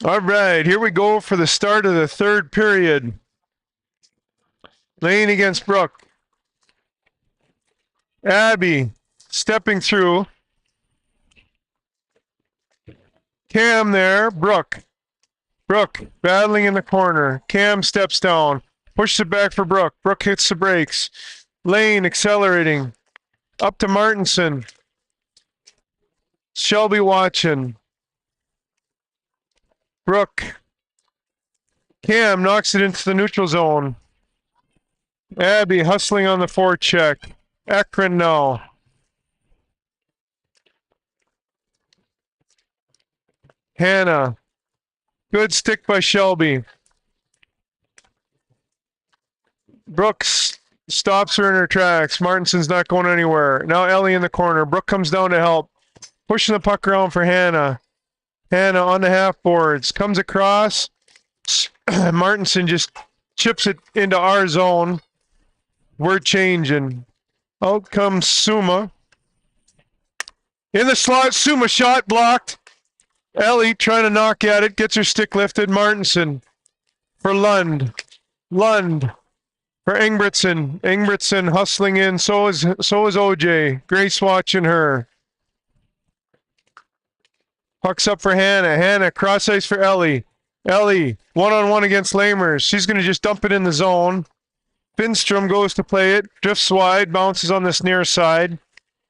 All right, here we go for the start of the third period. Lane against Brooke. Abby stepping through. Cam there. Brooke battling in the corner. Cam steps down. Pushes it back for Brooke. Brooke hits the brakes. Lane accelerating. Up to Martinson. Shelby watching. Brooke. Cam knocks it into the neutral zone. Abby hustling on the forecheck. Ekron now. Hannah. Good stick by Shelby. Brooks stops her in her tracks. Martinson's not going anywhere. Now Ellie in the corner. Brooke comes down to help. Pushing the puck around for Hannah. Hannah on the half boards. Comes across. Martinson just chips it into our zone. We're changing. Out comes Suma. In the slot, Suma shot blocked. Ellie trying to knock at it, gets her stick lifted. Martinson for Lund. Lund for Ingebrigtsen. Ingebrigtsen hustling in. So is OJ. Grace watching her. Puck's up for Hannah. Hannah cross ice for Ellie. Ellie one-on-one against Lamers. She's going to just dump it in the zone. Finstrom goes to play it. Drifts wide. Bounces on this near side.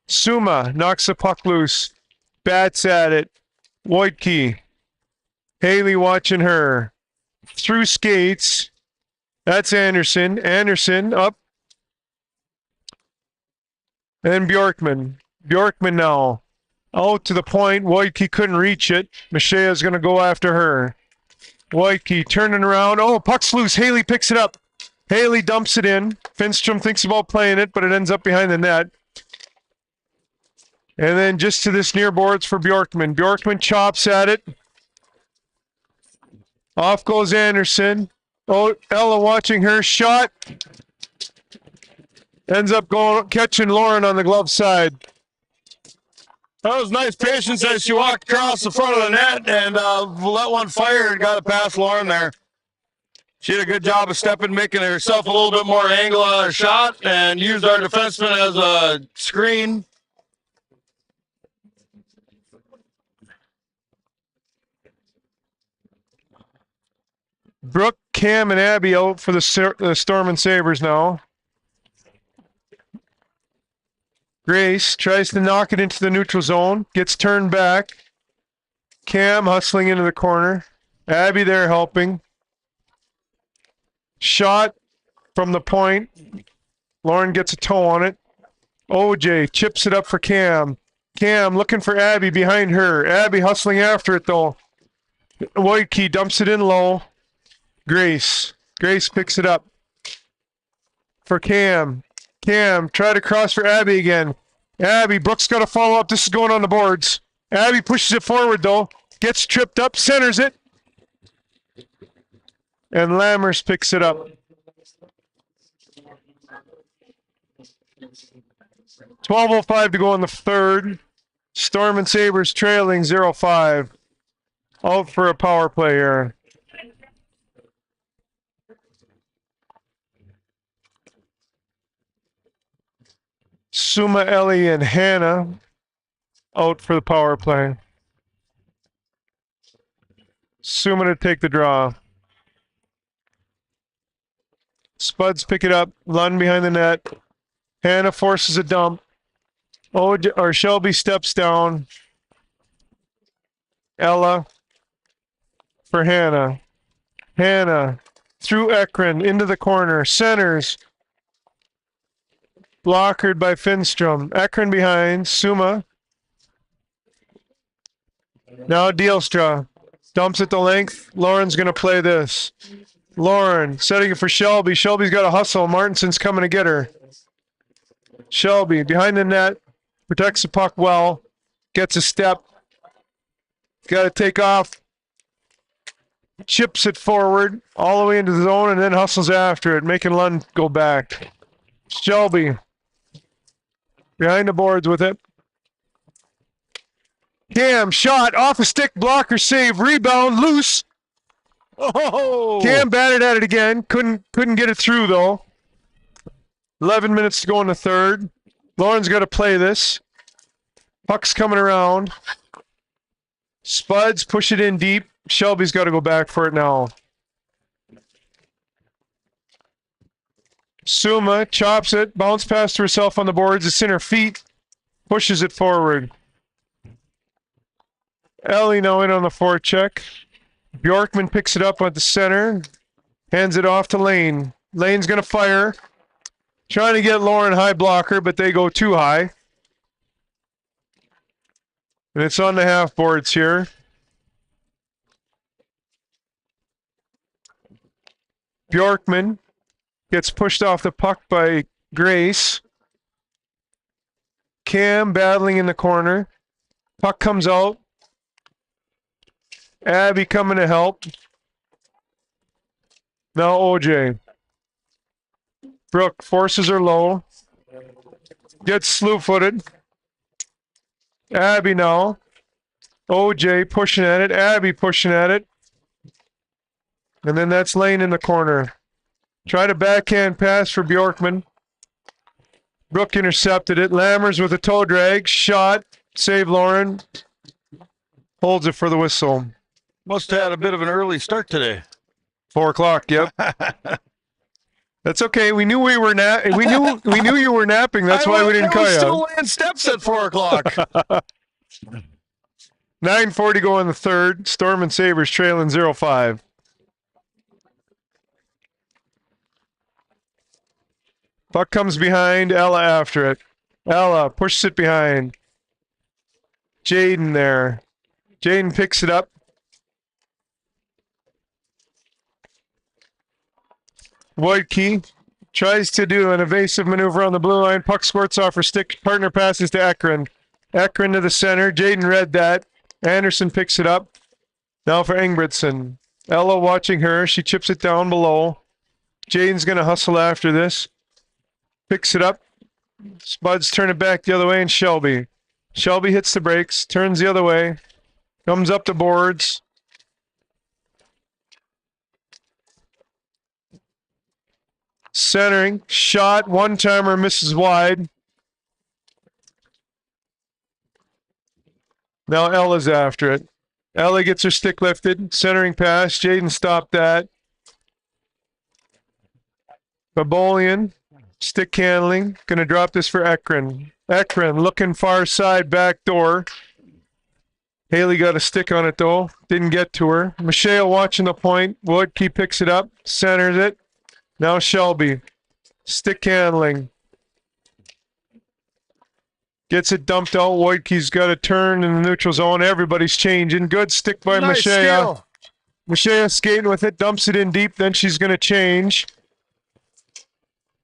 Suma knocks the puck loose. Bats at it. Wojtke. Haley watching her. Through skates. That's Anderson. Anderson up. And Bjorkman. Bjorkman now. Out to the point. Wojtke couldn't reach it. Michea's going to go after her. Wojtke turning around. Oh, puck's loose. Haley picks it up. Haley dumps it in. Finstrom thinks about playing it, but it ends up behind the net. And then just to this near boards for Bjorkman. Bjorkman chops at it. Off goes Anderson. Oh, Ella watching her shot. Ends up catching Lauren on the glove side. That was nice patience as she walked across the front of the net and let one fire and got it past Lauren there. She did a good job of stepping, making herself a little bit more angle on her shot and used our defenseman as a screen. Brooke, Cam, and Abby out for the Storm and Sabres now. Grace tries to knock it into the neutral zone. Gets turned back. Cam hustling into the corner. Abby there helping. Shot from the point. Lauren gets a toe on it. OJ chips it up for Cam. Cam looking for Abby behind her. Abby hustling after it though. Wojtke dumps it in low. Grace. Grace picks it up for Cam. Cam, try to cross for Abby again. Abby, Brooks got to follow up. This is going on the boards. Abby pushes it forward, though. Gets tripped up, centers it. And Lammers picks it up. 12:05 to go in the third. Storm and Sabres trailing 0-5. Out for a power play here. Suma, Ellie, and Hannah out for the power play. Suma to take the draw. Spuds pick it up. Lund behind the net. Hannah forces a dump. Or Shelby steps down. Ella for Hannah. Hannah through Ekron into the corner. Centers. Blockered by Finstrom. Ekron behind. Suma. Now Dealstra. Dumps it the length. Lauren's going to play this. Lauren setting it for Shelby. Shelby's got a hustle. Martinson's coming to get her. Shelby behind the net. Protects the puck well. Gets a step. Got to take off. Chips it forward. All the way into the zone and then hustles after it. Making Lund go back. Shelby. Behind the boards with it. Cam shot off a stick, blocker save, rebound, loose. Oh! Cam batted at it again. Couldn't get it through though. 11 minutes to go in the third. Lauren's got to play this. Puck's coming around. Spuds push it in deep. Shelby's got to go back for it now. Suma chops it, bounce pass to herself on the boards. It's in her feet, pushes it forward. Ellie now in on the forecheck. Bjorkman picks it up at the center, hands it off to Lane. Lane's going to fire. Trying to get Lauren high blocker, but they go too high. And it's on the half boards here. Bjorkman gets pushed off the puck by Grace. Cam battling in the corner. Puck comes out. Abby coming to help. Now OJ. Brooke forces her low. Gets slew-footed. Abby now. OJ pushing at it. Abby pushing at it. And then that's Lane in the corner. Try to backhand pass for Bjorkman. Brooke intercepted it. Lammers with a toe drag. Shot. Save Lauren. Holds it for the whistle. Must have had a bit of an early start today. 4 o'clock. Yep. That's okay. We knew we were we knew you were napping. That's why we didn't call I was you. still laying steps at 4 o'clock. 9:40 go in the third. Storm and Sabres trailing 0-5. Puck comes behind. Ella after it. Ella pushes it behind. Jaden there. Jaden picks it up. Wojtke tries to do an evasive maneuver on the blue line. Puck squirts off her stick. Partner passes to Ekron. Ekron to the center. Jaden read that. Anderson picks it up. Now for Ingebrigtsen. Ella watching her. She chips it down below. Jaden's going to hustle after this. Picks it up. Spuds turn it back the other way, and Shelby. Shelby hits the brakes. Turns the other way. Comes up the boards. Centering. Shot. One-timer misses wide. Now Ella's after it. Ella gets her stick lifted. Centering pass. Jaden stopped that. Babolian. Stick handling. Going to drop this for Ekron. Ekron looking far side back door. Haley got a stick on it though. Didn't get to her. Michelle watching the point. Woodkey picks it up. Centers it. Now Shelby. Stick handling. Gets it dumped out. Woodkey's got a turn in the neutral zone. Everybody's changing. Good stick by Nice Michelle. skill. Michelle skating with it. Dumps it in deep. Then she's going to change.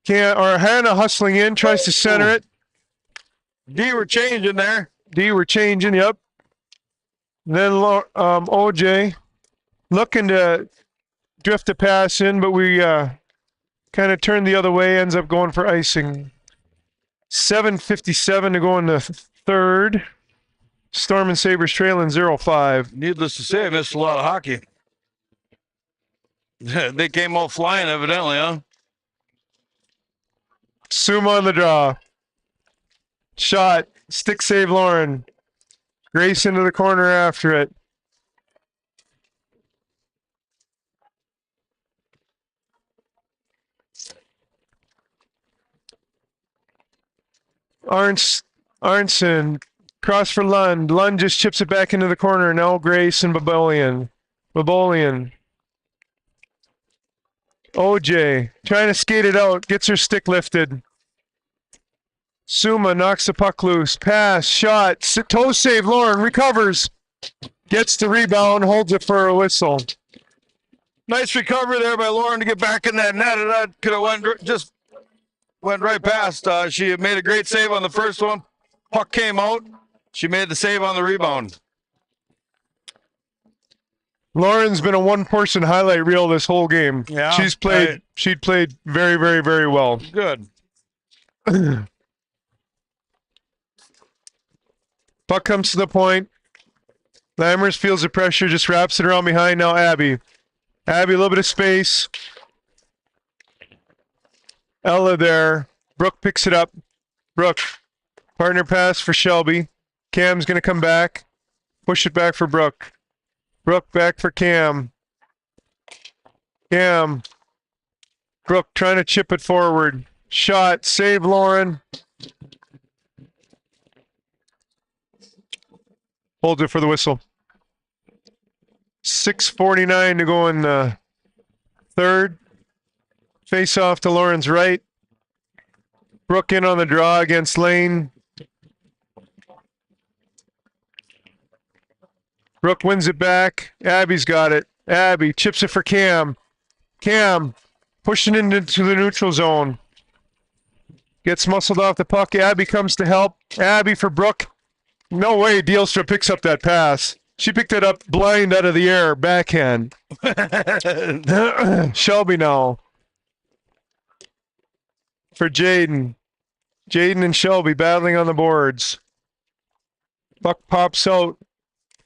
Hannah hustling in. Tries to center it. D were changing there. D we're changing. Yep. Then OJ looking to drift a pass in, but we kind of turned the other way. Ends up going for icing. 7:57 to go in the third. Storm and Sabres trailing 0-5. Needless to say, I missed a lot of hockey. They came all flying, evidently, huh? Suma on the draw. Shot. Stick save Lauren. Grace into the corner after it. Arnson. Cross for Lund. Lund just chips it back into the corner. Now Grace and Babolian. OJ trying to skate it out. Gets her stick lifted. Suma knocks the puck loose. Pass. Shot. Toe save. Lauren recovers. Gets the rebound. Holds it for a whistle. Nice recovery there by Lauren to get back in that net. That could have went right past. She made a great save on the first one. Puck came out. She made the save on the rebound. Lauren's been a one-person highlight reel this whole game. Yeah, she played very, very, very well. Good. Puck comes to the point. Lammers feels the pressure, just wraps it around behind. Now Abby. Abby, a little bit of space. Ella there. Brooke picks it up. Brooke. Partner pass for Shelby. Cam's going to come back. Push it back for Brooke. Brooke back for Cam. Cam. Brooke trying to chip it forward. Shot. Save Lauren. Holds it for the whistle. 6:49 to go in the third. Face off to Lauren's right. Brooke in on the draw against Lane. Brooke wins it back. Abby's got it. Abby chips it for Cam. Cam pushing it into the neutral zone. Gets muscled off the puck. Abby comes to help. Abby for Brooke. No way Dealstra picks up that pass. She picked it up blind out of the air. Backhand. Shelby now. for Jaden. Jaden and Shelby battling on the boards. Puck pops out,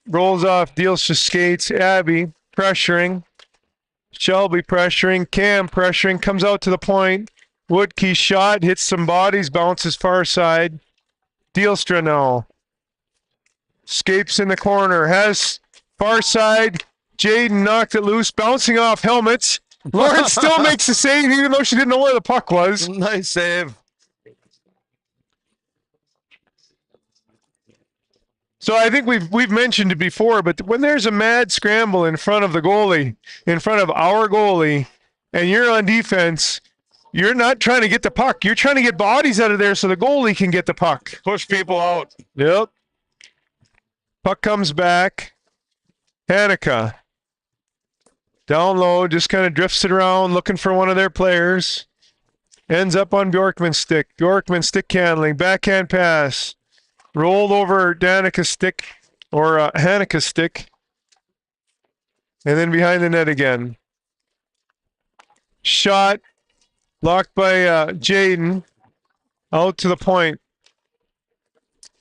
rolls off, deals to skates. Abby pressuring. Shelby pressuring. Cam pressuring. Comes out to the point. Woodkey shot, hits some bodies, bounces far side. Dealstra now. Escapes in the corner. Has far side. Jaden knocked it loose, bouncing off helmets. Lauren still makes the save, even though she didn't know where the puck was. Nice save. So I think we've mentioned it before, but when there's a mad scramble in front of the goalie, in front of our goalie, and you're on defense, you're not trying to get the puck. You're trying to get bodies out of there so the goalie can get the puck. Push people out. Yep. Puck comes back. Hanukkah. Down low, just kind of drifts it around, looking for one of their players. Ends up on Bjorkman's stick. Bjorkman stick handling, backhand pass. Rolled over Danica's stick, or Hanukkah's stick. And then behind the net again. Shot. Blocked by Jaden. Out to the point.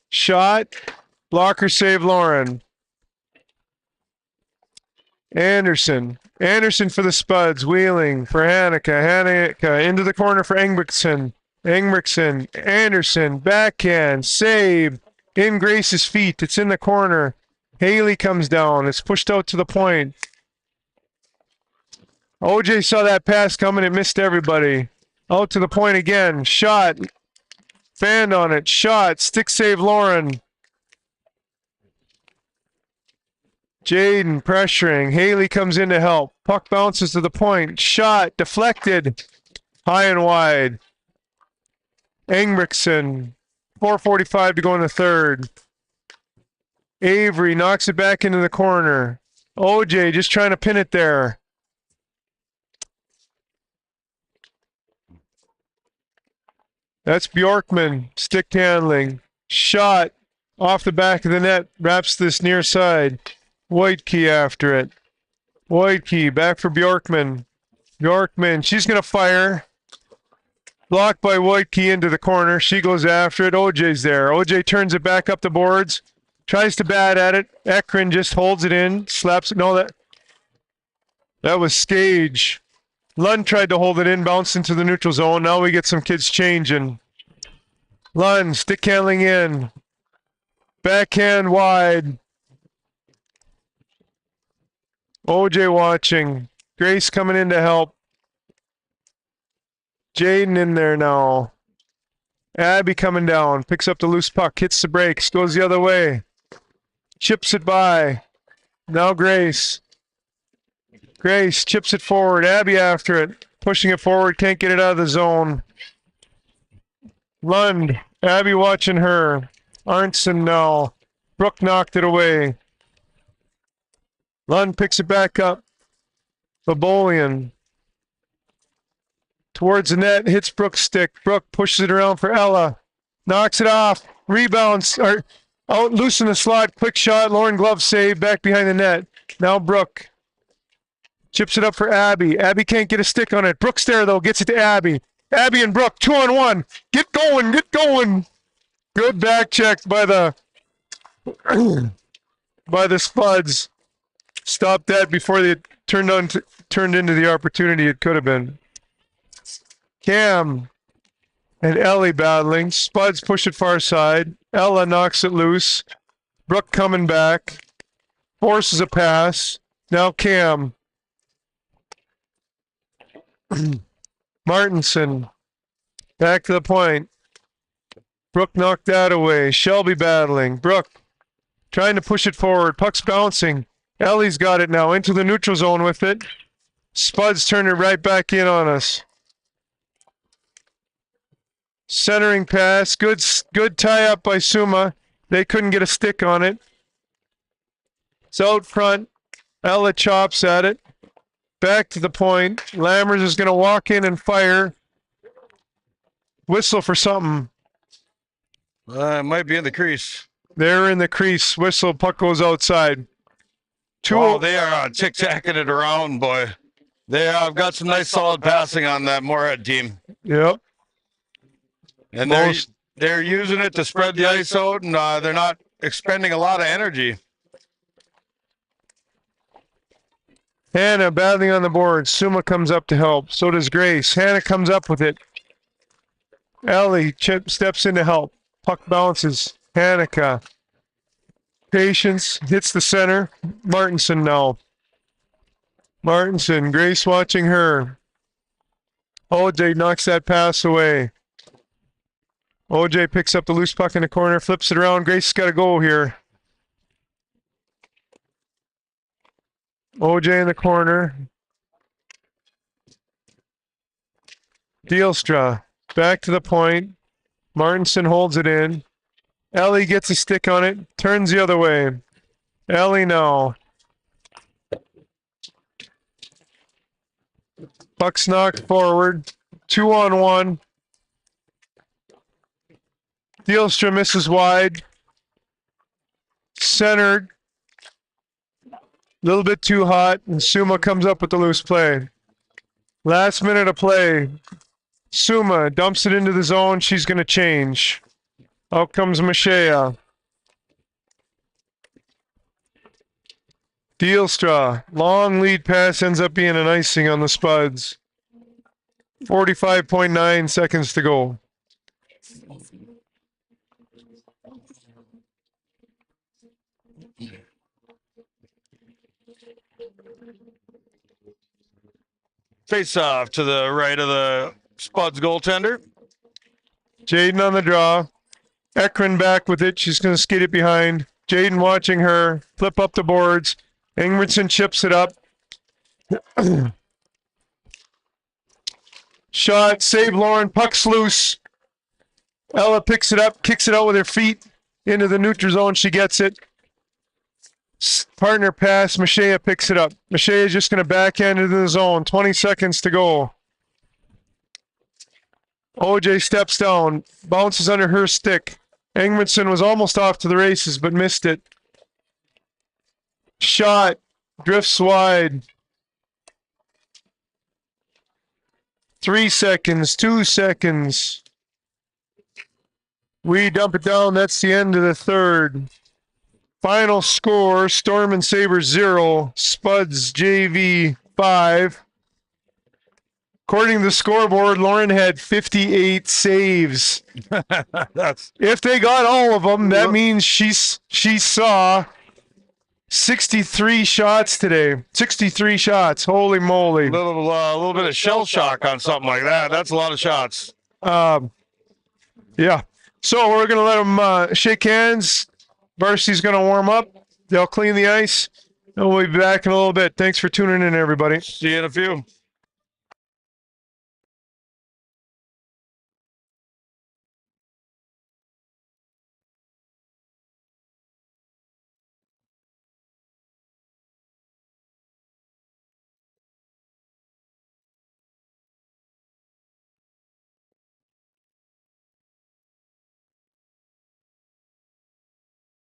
Shot. Blocker save Lauren. Anderson. Anderson for the Spuds. Wheeling for Hanukkah. Hanukkah into the corner for Engbrickson. Engbrickson. Anderson. Backhand. Save. In Grace's feet. It's in the corner. Haley comes down. It's pushed out to the point. OJ saw that pass coming. It missed everybody. Out to the point again. Shot. Fanned on it. Shot. Stick save Lauren. Jaden pressuring. Haley comes in to help. Puck bounces to the point. Shot. Deflected. High and wide. Engbrickson. 4:45 to go in the third. Avery knocks it back into the corner. OJ just trying to pin it there. That's Bjorkman. Stick handling. Shot. Off the back of the net. Wraps this near side. Whitekey after it. Whitekey back for Bjorkman. Bjorkman. She's going to fire. Blocked by Whitekey into the corner. She goes after it. OJ's there. OJ turns it back up the boards. Tries to bat at it. Ekron just holds it in. Slaps it. No, that was Skage. Lund tried to hold it in. Bounced into the neutral zone. Now we get some kids changing. Lund stick handling in. Backhand wide. OJ watching. Grace coming in to help. Jaden in there now. Abby coming down. Picks up the loose puck. Hits the brakes. Goes the other way. Chips it by. Now Grace. Grace chips it forward. Abby after it. Pushing it forward. Can't get it out of the zone. Lund. Abby watching her. Arnson now. Brooke knocked it away. Lund picks it back up. Babolian. Towards the net, hits Brooke's stick. Brooke pushes it around for Ella. Knocks it off. Rebounds. Out loose in the slot. Quick shot. Lauren glove save. Back behind the net. Now Brooke. Chips it up for Abby. Abby can't get a stick on it. Brooke's there, though. Gets it to Abby. Abby and Brooke, 2-on-1. Get going. Get going. Good back check by the Spuds. Stopped that before they turned into the opportunity it could have been. Cam and Ellie battling. Spuds push it far side. Ella knocks it loose. Brooke coming back. Forces a pass. Now Cam. Martinson. Back to the point. Brooke knocked that away. Shelby battling. Brooke trying to push it forward. Puck's bouncing. Ellie's got it now. Into the neutral zone with it. Spuds turn it right back in on us. Centering pass. Good tie up by Suma. They couldn't get a stick on it. It's out front. Ella chops at it. Back to the point. Lammers is going to walk in and fire. Whistle for something. It might be in the crease. They're in the crease. Whistle. Puck goes outside. Oh, they are tic-tacking it around, boy. They have got some nice solid passing on that Moorhead team. Yep. And Most- they're using it to spread the ice out, and they're not expending a lot of energy. Hannah battling on the board. Suma comes up to help. So does Grace. Hannah comes up with it. Ellie steps in to help. Puck bounces. Hanukkah. Patience hits the center. Martinson now. Martinson. Grace watching her. OJ knocks that pass away. OJ picks up the loose puck in the corner, flips it around. Grace has got to go here. OJ in the corner. Dealstra back to the point. Martinson holds it in. Ellie gets a stick on it, turns the other way. Ellie now. Puck's knocked forward. 2-on-1. Dealstra misses wide. Centered. A little bit too hot, and Suma comes up with the loose play. Last minute of play. Suma dumps it into the zone. She's going to change. Out comes Mashea. Dealstra. Long lead pass ends up being an icing on the Spuds. 45.9 seconds to go. Face off to the right of the Spuds goaltender. Jaden on the draw. Ekron back with it. She's going to skate it behind. Jaden watching her. Flip up the boards. Ingridson chips it up. Shot. Save Lauren. Puck's loose. Ella picks it up. Kicks it out with her feet. Into the neutral zone. She gets it. Partner pass. Mashea picks it up. Mashea is just going to backhand into the zone. 20 seconds to go. OJ steps down. Bounces under her stick. Ingridson was almost off to the races, but missed it. Shot. Drifts wide. 3 seconds. 2 seconds. We dump it down. That's the end of the third. Final score, Storm and Sabres 0, Spuds JV 5. According to the scoreboard, Lauren had 58 saves. If they got all of them, that means she saw 63 shots today. 63 shots. Holy moly. A little bit of shell shock on something like that. That's a lot of shots. Yeah. So we're going to let them shake hands. Varsity's going to warm up. They'll clean the ice. And we'll be back in a little bit. Thanks for tuning in, everybody. See you in a few.